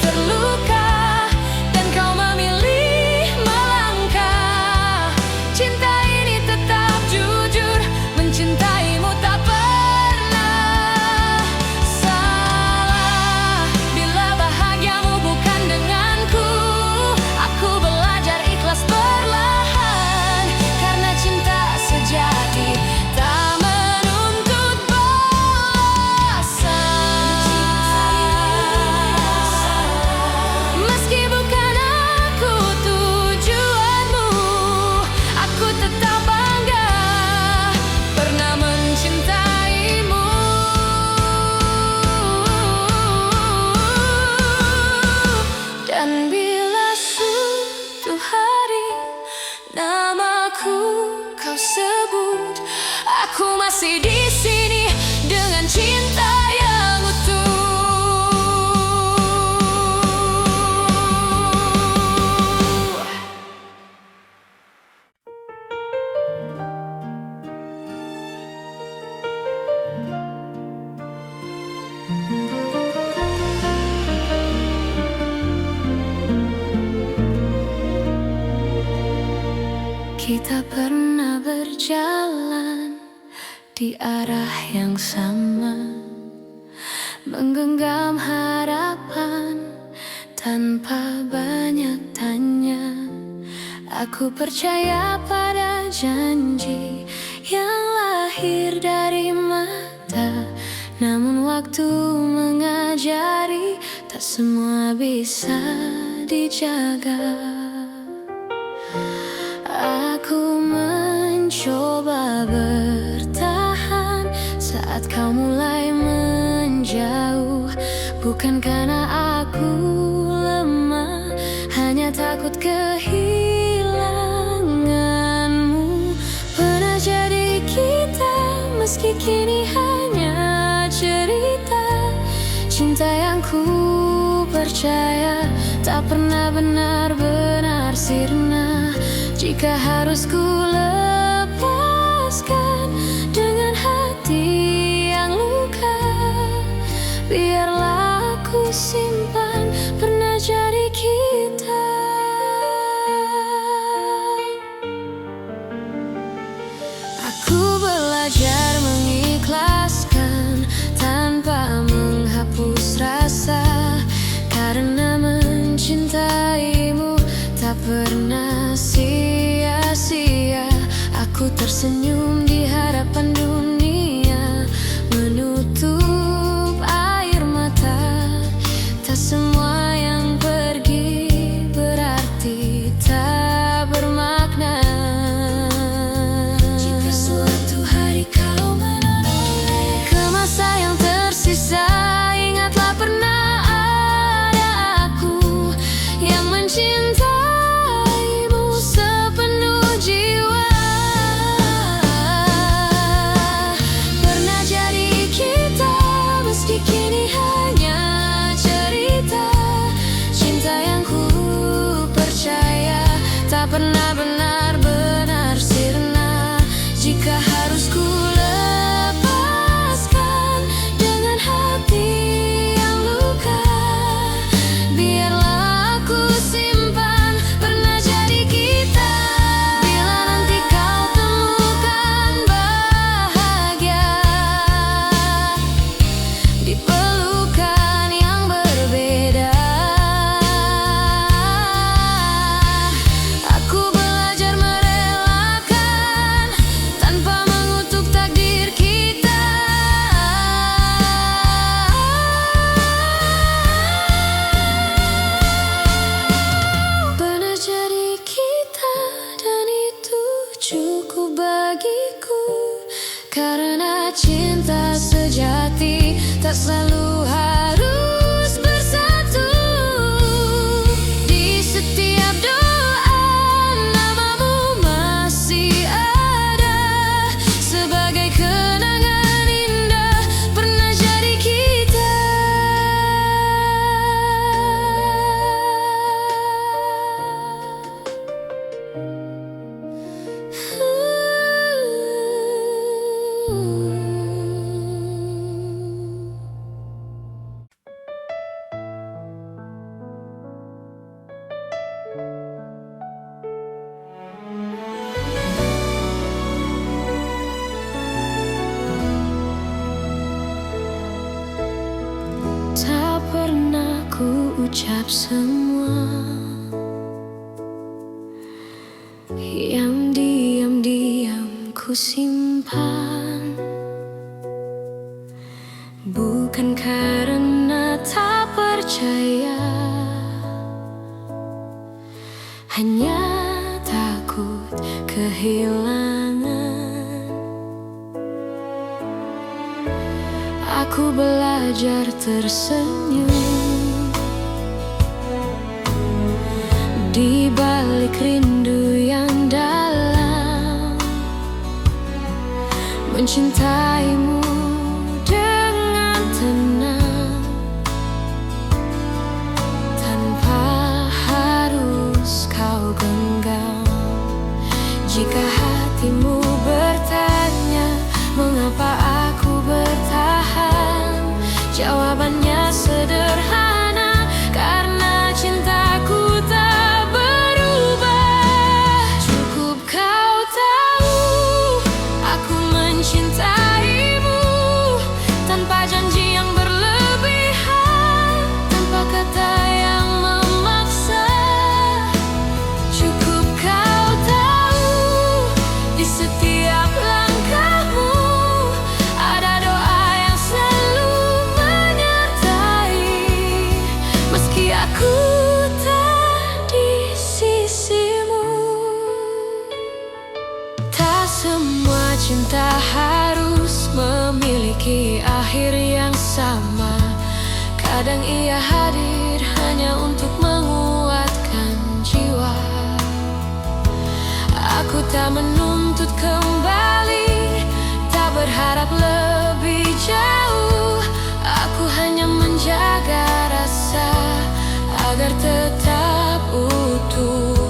terluka dan kau memilih melangkah, cinta ini tetap jujur, mencintaimu tak pernah salah. Bila bahagiamu bukan denganku, aku belajar ikhlas perlahan. Karena cinta sejati tak menuntut balasan. Meski bukan aku tujuanmu, aku tetap bangga pernah mencintaimu. Dan bila suatu hari namaku kau sebut, aku masih di sini dengan cinta yang utuh. Kita pernah berjalan di arah yang sama, menggenggam harapan tanpa banyak tanya. Aku percaya pada janji yang lahir dari mata. Namun waktu mengajari, tak semua bisa dijaga. Aku mencoba bertahan saat kau mulai menjauh. Bukan karena aku lemah, hanya takut kehilanganmu. Pernah jadi kita, meski kini hanya cerita. Cinta yang ku percaya tak pernah benar-benar sirna. Jika harus ku lepaskan dengan hati yang luka, biarlah aku simpan pernah jadi kita. Aku belajar mengikhlaskan tanpa menghapus rasa. Karena mencintaimu tak pernah sia-sia. tersenyum di hadapan dunia, menutup air mata. Tak semua yang pergi berarti tak bermakna. Jika suatu hari kau menoleh ke masa yang tersisa, ingatlah pernah ada aku yang mencintaimu sepenuh jiwa. Pernah jadi kita, meski kini hanya cerita. Cinta yang ku percaya tak pernah benar-benar sirna. Jika harus ku lepaskan dengan hati yang luka, biarlah aku simpan pernah jadi kita. Bila nanti kau temukan bahagia di pelukan yang berbeda, aku belajar merelakan tanpa mengutuk takdir kita. Pernah jadi kita dan itu cukup bagiku, karena cinta sejati tak selalu harus bersatu. Di setiap doa namamu masih ada sebagai kenangan indah pernah jadi kita. Tak pernah ku ucap semua yang diam-diam ku simpan, bukan karena tak percaya, hanya takut kehilangan. Aku belajar tersenyum di balik rindu yang dalam, mencintaimu dengan tenang tanpa harus kau genggam. Jika hatimu bertanya mengapa aku bertahan, jawabannya sederhana, karena cintaku tak berubah. Cukup kau tahu aku mencintaimu tanpa janji yang berlebihan, tanpa kata yang memaksa. Cukup kau tahu di setiap langkahmu ada doa yang selalu menyertai, meski aku tak di sisimu. Tak semua cinta harus memiliki akhir yang sama. Kadang ia hadir hanya untuk menguatkan jiwa. Aku tak menuntut kembali, tak berharap lebih jauh. Aku hanya menjaga rasa agar tetap utuh.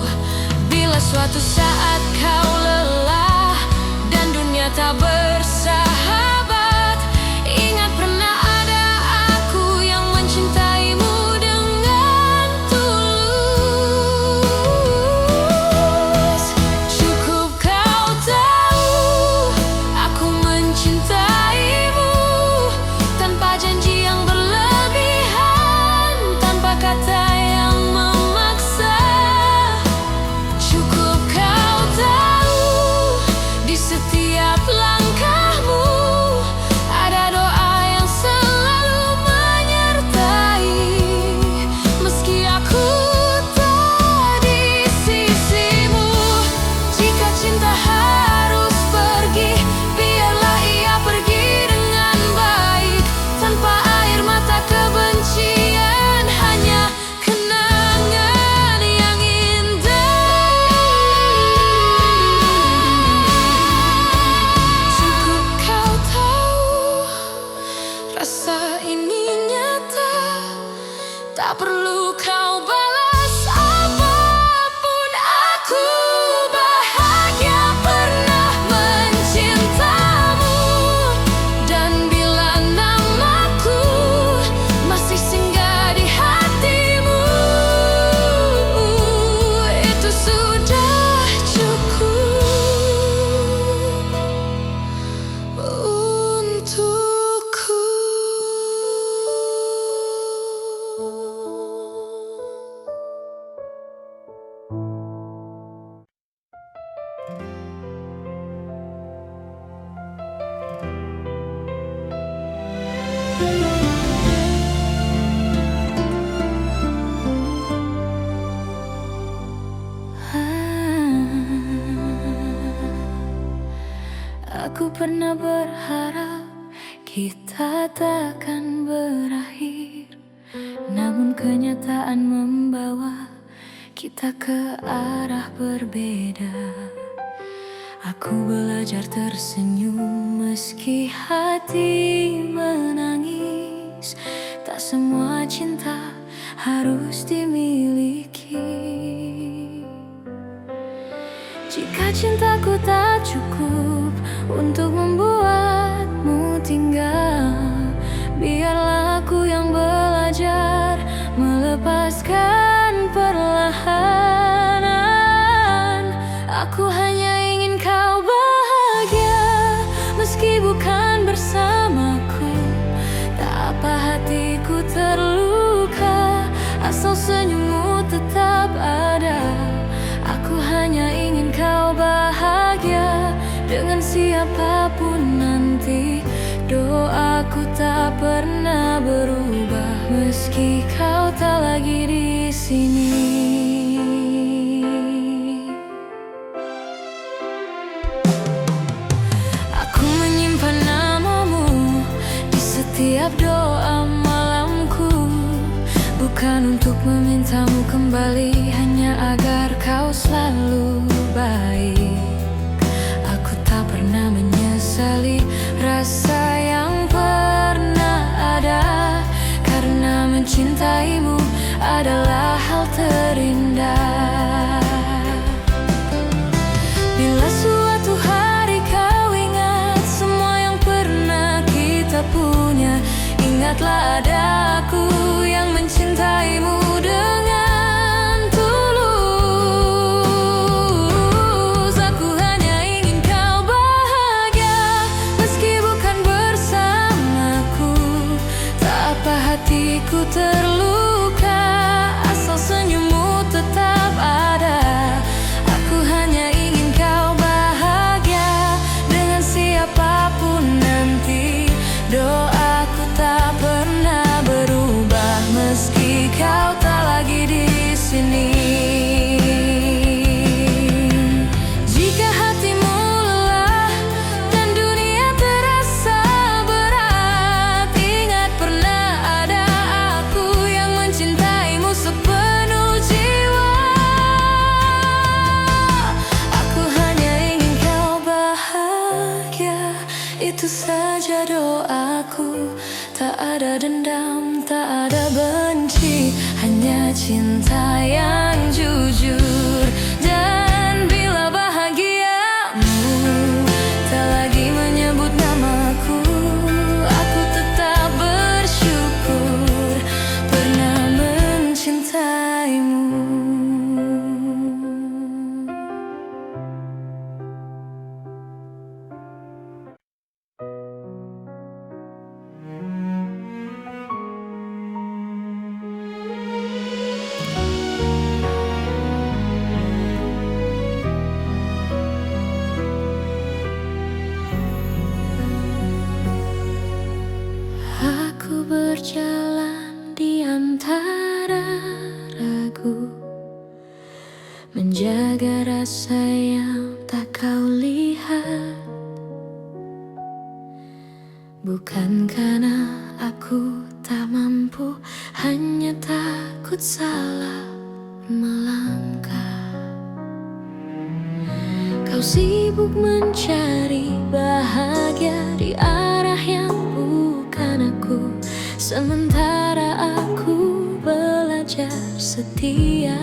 Bila suatu saat kau lelah dan dunia tak bersahabat, ingat pernah ada aku yang mencintaimu dengan tulus. Cukup kau tahu aku mencintaimu tanpa janji yang berlebihan, tanpa kata yang memaksa. Cukup kau tahu Tak perlu kau balas apapun, aku bahagia pernah mencintamu. Dan bila namaku masih singgah di hatimu, itu sudah cukup untukku. Aku pernah berharap kita takkan berakhir, namun kenyataan membawa kita ke arah berbeda. Aku belajar tersenyum meski hati menangis. Tak semua cinta harus dimiliki. Jika cintaku tak cukup untuk membuatmu tinggal, biarlah aku yang belajar melepaskan perlahan. Aku hanya ingin kau bahagia meski bukan bersamaku. Tak apa hatiku terluka asal senyummu tetap ada. Aku hanya ingin kau bahagia dengan siapapun nanti. Doaku tak pernah berubah meski kau tak lagi di sini. Aku menyimpan namamu di setiap doa malamku, bukan untuk memintamu kembali, hanya agar kau selalu baik. Aku tak pernah menyesali rasa yang pernah ada, karena mencintaimu adalah hal terindah. Bila suatu hari kau ingat semua yang pernah kita punya, ingatlah ada aku yang mencintaimu dengan tulus. Aku hanya ingin kau bahagia meski bukan bersamaku. Tak apa hatiku terluka asal senyummu tetap ada. Aku hanya ingin kau bahagia dengan siapapun nanti. Doaku tak pernah berubah meski kau tak lagi di sini. Jika hatimu lelah dan dunia terasa berat, ingat pernah ada aku yang mencintaimu sepenuh jiwa. Aku hanya ingin kau bahagia, itu saja doaku. Tak ada dendam, tak ada benci, hanya cinta yang jujur. Dan bila bahagiamu tak lagi menyebut namaku, aku tetap bersyukur pernah mencintaimu. Aku berjalan di antara ragu, menjaga rasa yang tak kau lihat. Bukan karena aku tak mampu, hanya takut salah melangkah. Kau sibuk mencari bahagia di arah yang bukan aku, sementara aku belajar setia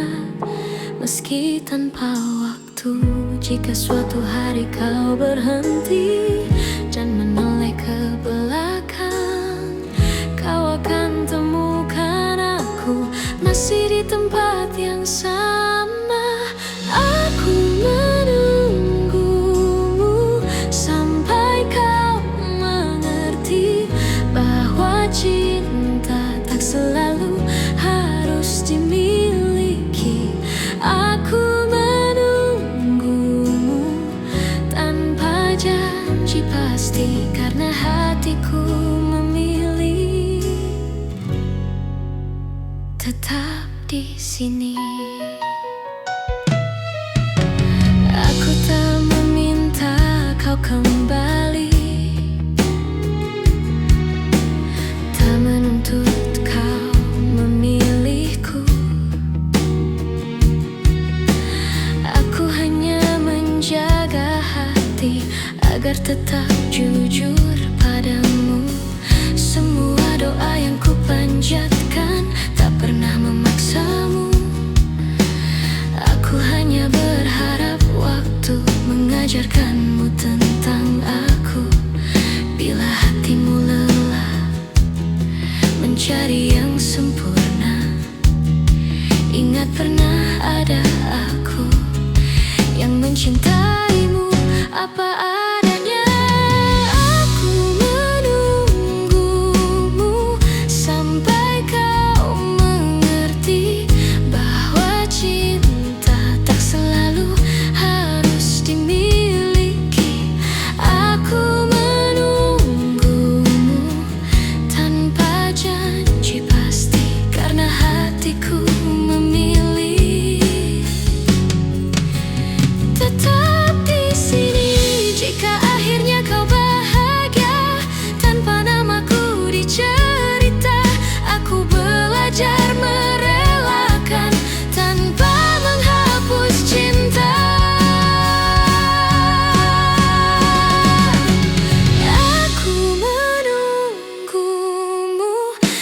meski tanpa waktu. Jika suatu hari kau berhenti dan menoleh ke belakang, kau akan temukan aku masih di tempat yang sama. Aku menunggumu sampai kau mengerti bahwa cinta tak selalu harus dimiliki. Aku menunggumu tanpa janji pasti, karena hatiku memilih tetap di sini. Aku tak meminta kau kembali, tak menuntut kau memilihku. Aku hanya menjaga hati agar tetap jujur padamu. Semua doa yang ku panjatkan tak pernah memaksamu. Aku hanya berharap waktu mengajarkanmu tentang aku. Bila hatimu lelah mencari yang sempurna, ingat pernah ada aku yang mencintaimu apa adanya. Aku menunggumu sampai kau mengerti bahwa cinta tak selalu harus dimiliki. Aku menunggumu tanpa janji pasti, karena hatiku memilih tetap di sini. Jika akhirnya kau bahagia tanpa namaku dicerita, aku belajar merelakan tanpa menghapus cinta. Aku menunggumu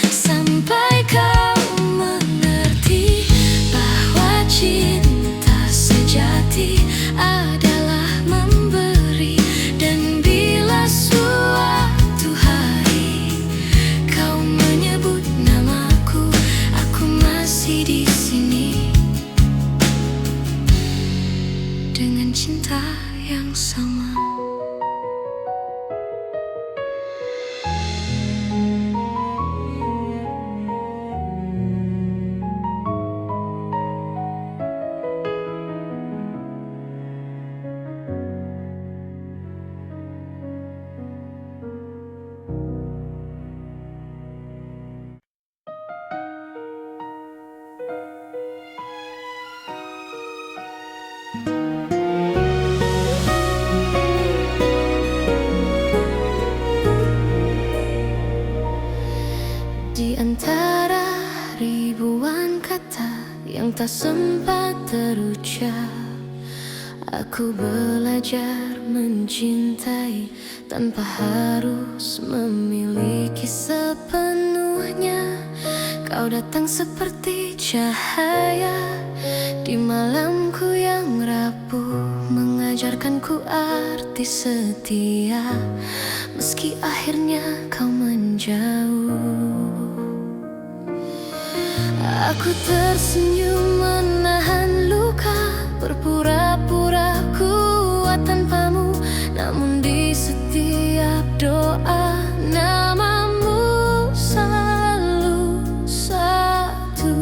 sampai kau mengerti bahwa cinta sejati adalah memberi. Dan bila suatu hari kau menyebut namaku, aku masih di sini dengan cinta yang sama. Di antara ribuan kata yang tak sempat terucap, aku belajar mencintai tanpa harus memiliki sepenuhnya. Kau datang seperti cahaya di malamku yang rapuh, mengajarkanku arti setia meski akhirnya kau menjauh. Aku tersenyum menahan luka, berpura-pura kuat tanpamu, namun di setiap doa namamu selalu satu.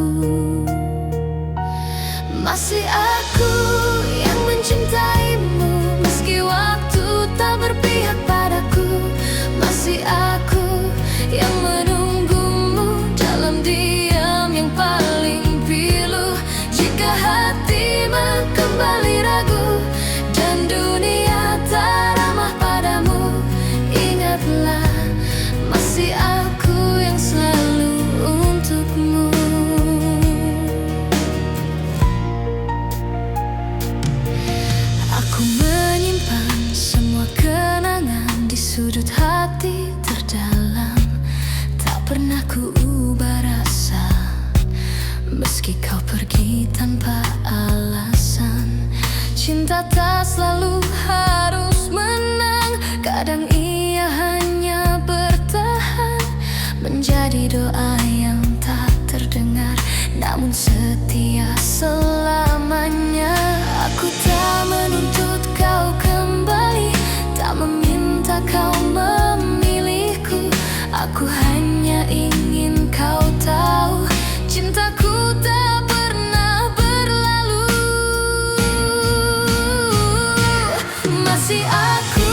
Masih aku yang mencintaimu meski waktu tak berpihak padaku. Masih aku yang menunggumu dalam diam yang paling pilu. Jika hatimu kembali ragu dan dunia tak ramah padamu, ingatlah ini tanpa alasan. Cinta tak selalu harus menang. Kadang ia hanya bertahan, menjadi doa yang tak terdengar, namun setia selamanya. Aku tak menuntut kau kembali, tak meminta kau memilihku. Aku hanya ingin kau tahu, cintaku tak pernah berlalu. Masih aku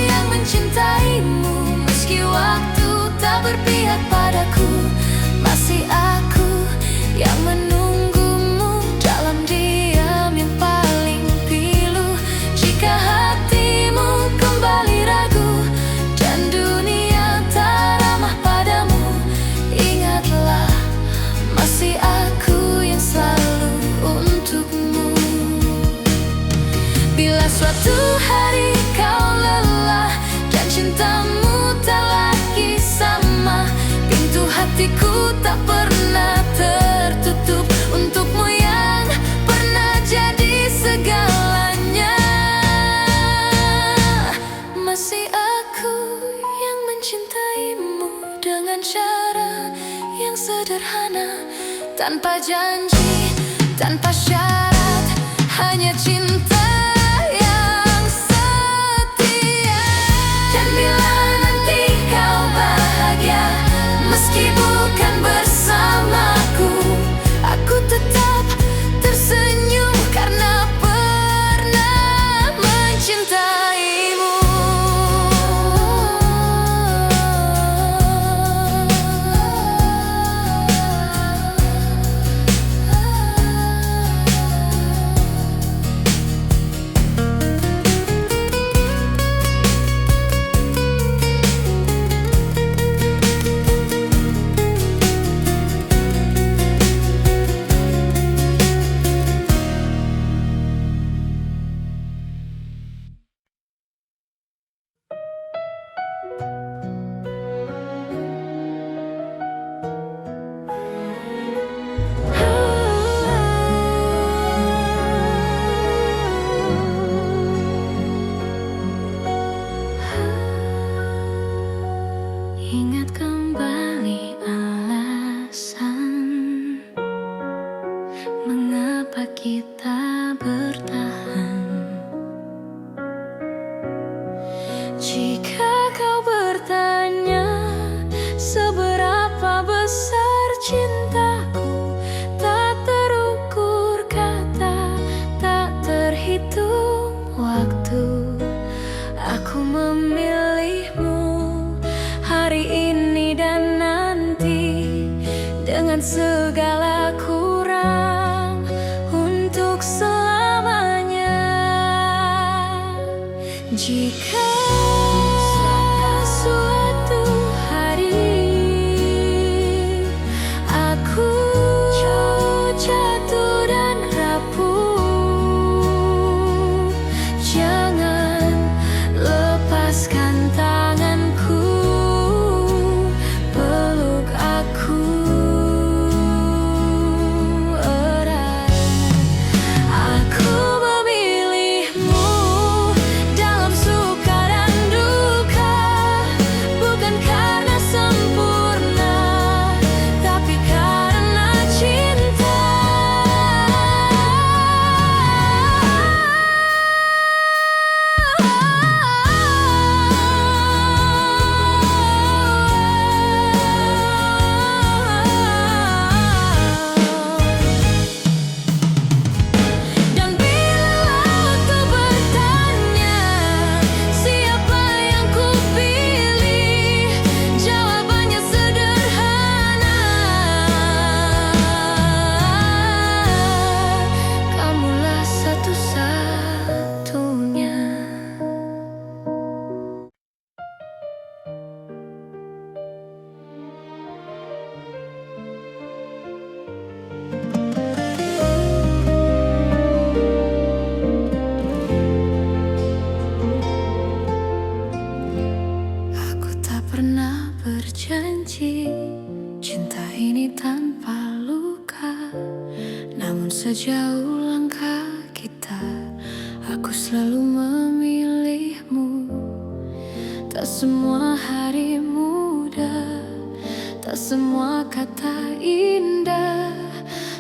yang mencintaimu, meski waktu tak berpihak padaku. Masih aku yang menunggumu dalam diam yang paling pilu. Jika hatimu kembali ragu dan dunia tak ramah padamu, ingatlah masih aku yang selalu untukmu. Bila suatu hari kau lelah dan cintamu tak lagi sama, pintu hatiku tak pernah tertutup untukmu yang pernah jadi segalanya. Masih aku yang mencintaimu dengan cara yang sederhana, tanpa janji, tanpa syarat, hanya cinta yang setia. Dan bila nanti kau bahagia, meski bukan bersamaku, aku tetap tersenyum karena pernah mencintaimu. Ingat kembali alasan mengapa kita bertahan. Jika kau bertanya seberapa besar cintaku, tak terukur kata, tak terhitung waktu. Aku memilihmu hari ini dan nanti, dengan segala kurang, untuk selamanya. Jika suatu hari aku jatuh dan rapuh, jangan lepaskan tanganku, peluk aku erat. Aku memilihmu dalam suka dan duka, bukan karena sempurna, tapi karena cinta. Dan bila waktu bertanya siapa yang kupilih, jawabannya sederhana, kamulah satu-satunya. Aku tak pernah berjanji cinta ini tanpa luka, namun Sejauh langkah kita, aku selalu memilihmu. Tak semua hari mudah, tak semua kata indah,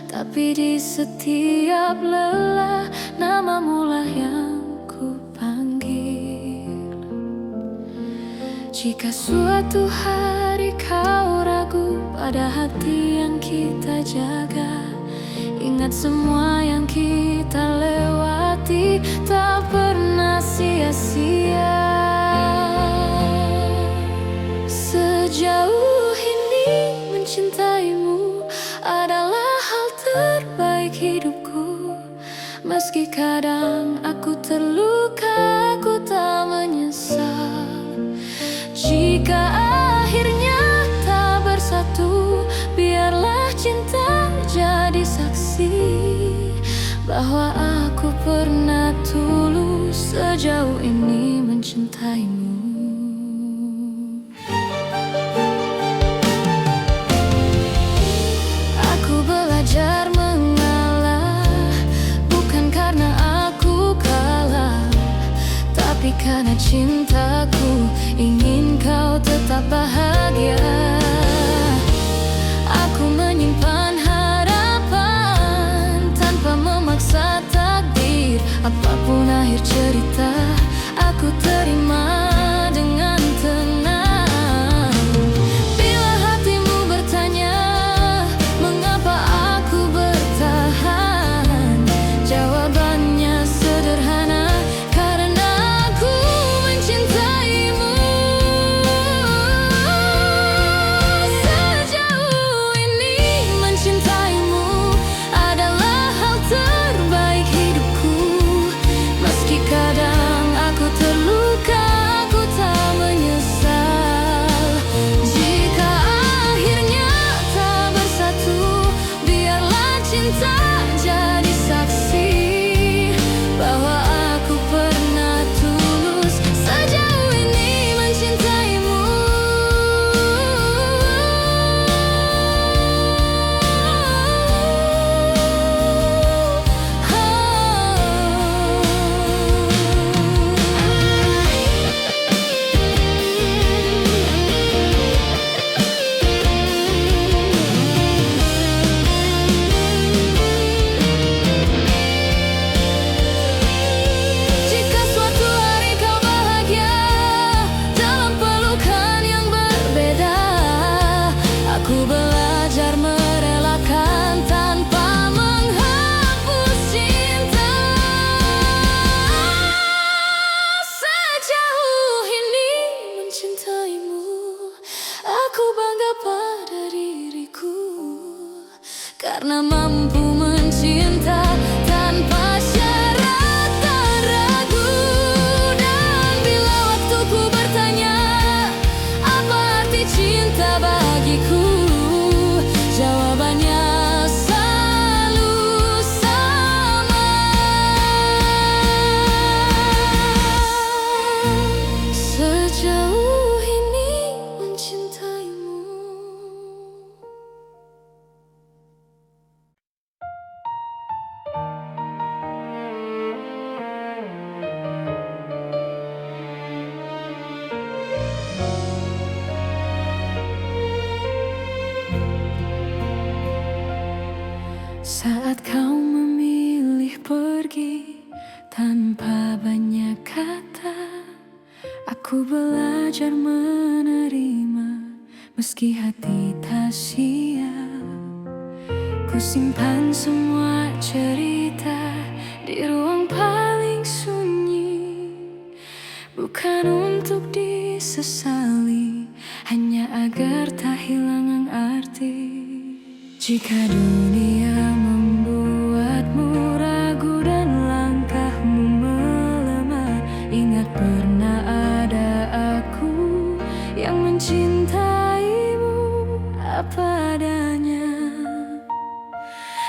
tapi di setiap lelah namamu lah yang ku panggil. Jika suatu hari kau ragu pada hati yang kita jaga, ingat semua yang kita lewati tak pernah sia-sia. Sejauh ini mencintaimu adalah hal terbaik hidupku. Meski kadang aku terluka, aku tak menyesal. Jika akhirnya tak bersatu, biarlah cinta jadi saksi bahwa aku pernah tulus sejauh ini mencintaimu. Aku belajar mengalah, bukan karena aku kalah, tapi karena cintaku ingin kau tetap bahagia. Aku menyimpan harapan tanpa memaksa takdir. Apapun akhir cerita, aku terima dengan tenang. Bila hatimu bertanya mengapa aku bertahan, jawabannya sederhana, karena aku mencintaimu. Sejauh ini mencintaimu adalah hal terbaik hidupku. Meski kadang aku terluka, aku tak menyesal. Jika akhirnya tak bersatu, biarlah cinta jadi saksi bahwa aku pernah tulus sejauh ini mencintaimu. Jika suatu hari kau bahagia dalam pelukan yang berbeda, aku belajar merelakan tanpa menghapus cinta. Sejauh ini mencintaimu, aku bangga pada diriku, karena mampu mencinta tanpa syarat tak ragu. Dan bila waktuku bertanya apa arti cinta bagiku, jawabannya selalu sama. Sejauh ini mencintaimu. Saat kau memilih pergi tanpa banyak kata, aku belajar menerima meski hati tak siap. Ku simpan semua cerita di ruang paling sunyi, bukan untuk disesali, hanya agar tak hilang arti. Jika dunia membuatmu ragu dan langkahmu melemah, ingat pernah ada aku yang mencintaimu apa adanya.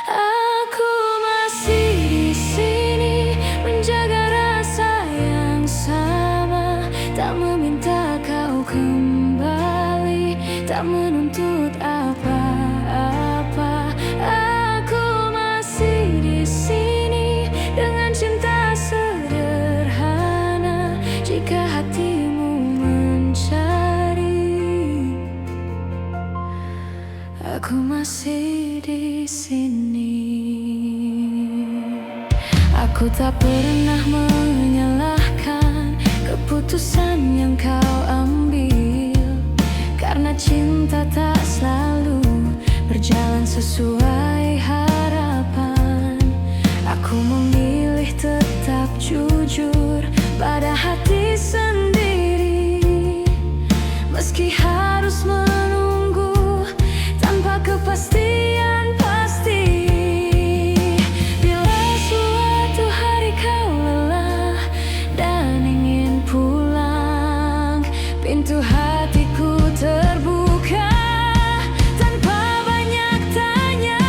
Aku masih di sini menjaga rasa yang sama, tak meminta kau kembali, tak menuntut apa-apa. Aku masih di sini. Aku tak pernah menyalahkan keputusan yang kau ambil, karena cinta tak selalu berjalan sesuai harapan. Aku memilih tetap jujur pada hati sendiri, meski harus menunggu tanpa kepastian pasti. Bila suatu hari kau lelah dan ingin pulang, pintu hatiku terbuka tanpa banyak tanya.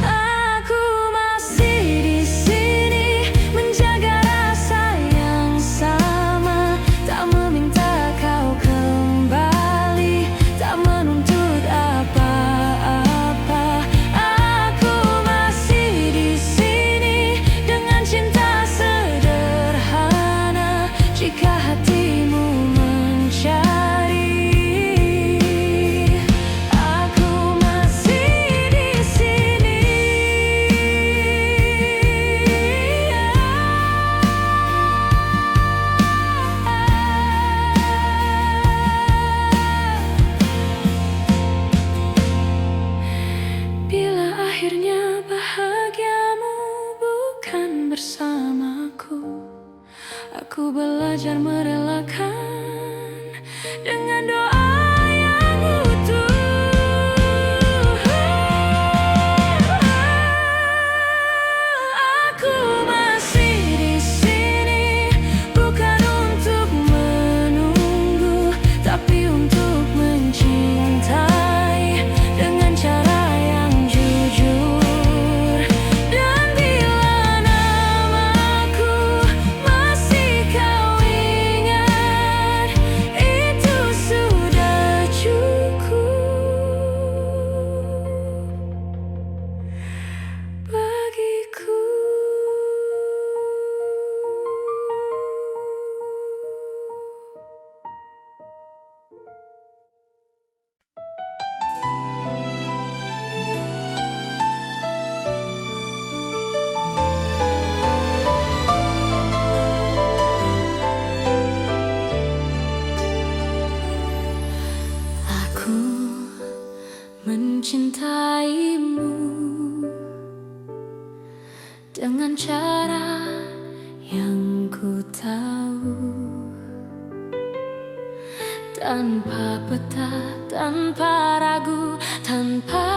Aku masih di sini menjaga rasa yang sama, tak meminta kau kembali, tak menuntut apa-apa. Aku masih di sini dengan cinta sederhana, jika hatimu mencari. Aku masih di sini. Bila akhirnya bahagiamu bukan bersamaku, aku belajar merelakan dengan doa yang utuh. Aku masih di sini bukan untuk menunggu, tapi untuk mencintai dengan cara yang jujur. Dan bila namaku masih kau ingat, itu sudah cukup bagiku. Aku mencintaimu dengan cara yang ku tahu, tanpa peta, tanpa ragu, tanpa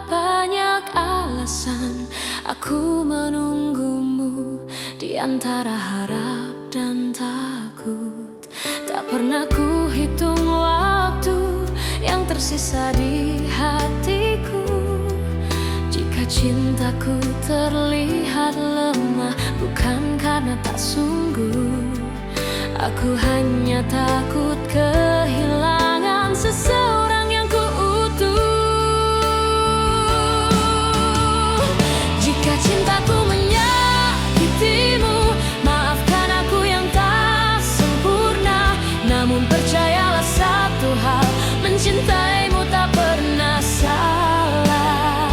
banyak alasan. Aku menunggumu di antara harap dan takut. Tak pernah ku hitung waktu yang tersisa di hatiku. Jika cintaku terlihat lemah, bukan karena tak sungguh. Aku hanya takut kehilangan seseorang yang ku utuh. Jika cintaku menyakitimu, maafkan aku yang tak sempurna. Namun percayalah satu hal, mencintaimu tak pernah salah.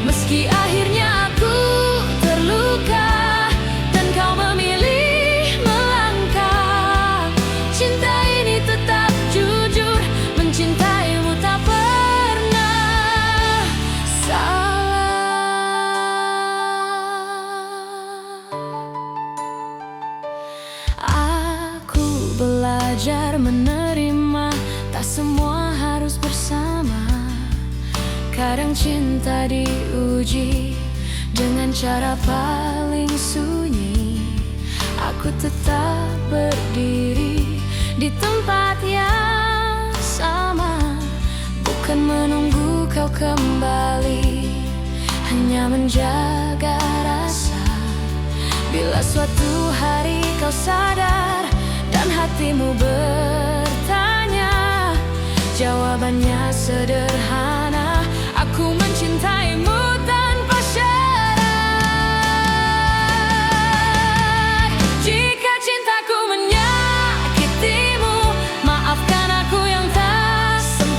Meski akhirnya aku terluka dan kau memilih melangkah, cinta ini tetap jujur, mencintaimu tak pernah salah. Aku belajar menerima, tak semua harus bersama. Kadang cinta diuji dengan cara paling sunyi. Aku tetap berdiri di tempat yang sama, bukan menunggu kau kembali, hanya menjaga rasa. Bila suatu hari kau sadar dan hatimu bertanya, jawabannya sederhana. Aku mencintaimu tanpa syarat. Jika cintaku menyakitimu, maafkan aku yang tak sempurna.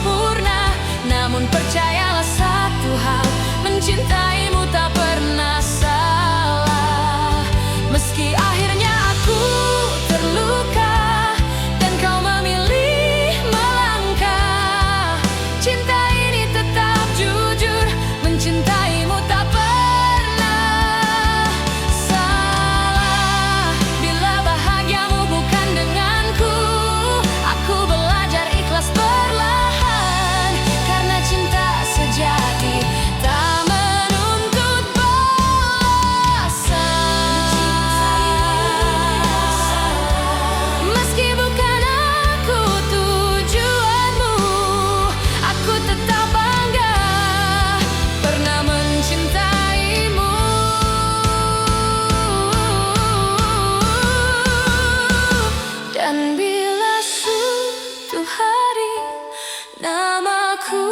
aku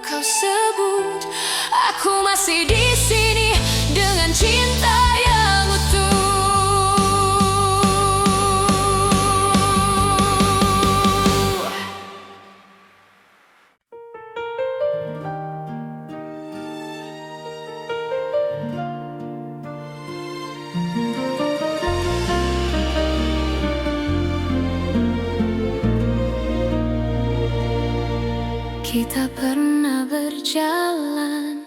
kau sebut, aku masih di sini dengan cinta yang utuh. Kita pernah berjalan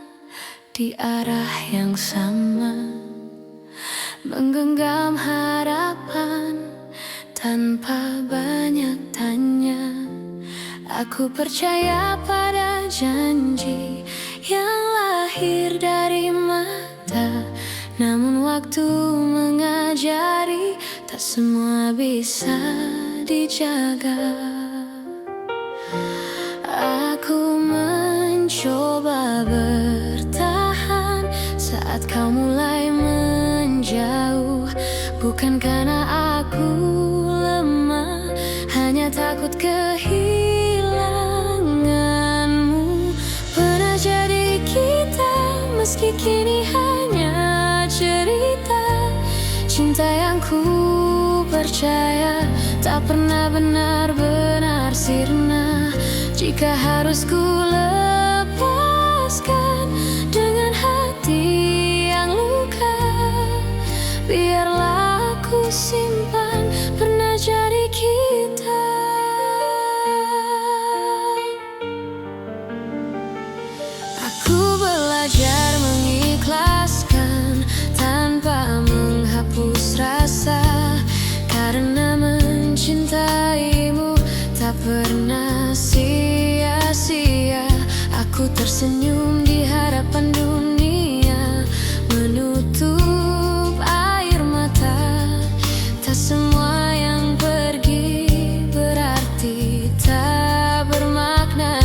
di arah yang sama, menggenggam harapan tanpa banyak tanya. Aku percaya pada janji yang lahir dari mata, namun waktu mengajari tak semua bisa dijaga. Aku mencoba bertahan saat kau mulai menjauh, bukan karena aku lemah, hanya takut kehilanganmu. Pernah jadi kita, meski kini hanya cerita. Cinta yang ku percaya tak pernah benar-benar sirna. Jika harus ku lepaskan dengan hati yang luka, biarlah aku simpan pernah jadi kita. Aku belajar mengikhlaskan tanpa menghapus rasa, karena mencintaimu tak pernah sia-sia. Aku tersenyum di hadapan dunia, menutup air mata. Tak semua yang pergi berarti tak bermakna.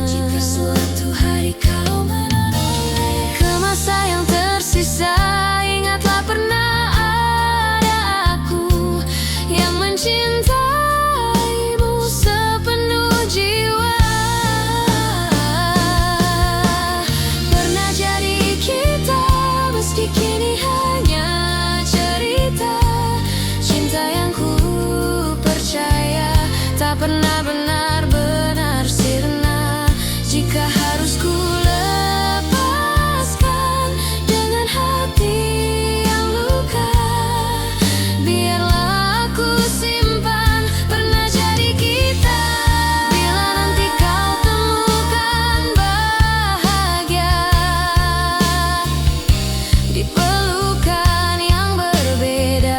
Jika suatu hari kau menoleh ke masa yang tersisa, ingatlah pernah ada aku yang mencintai pernah benar-benar sirna. Jika harus ku lepaskan dengan hati yang luka, biarlah aku simpan pernah jadi kita. Bila nanti kau temukan bahagia di pelukan yang berbeda,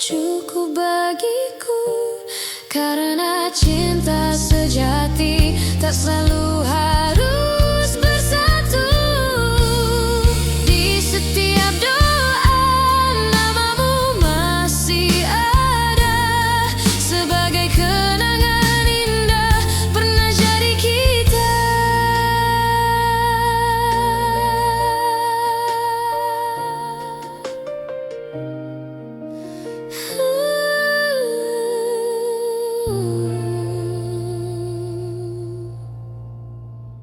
cukup bagiku. Karena cinta sejati tak selalu harus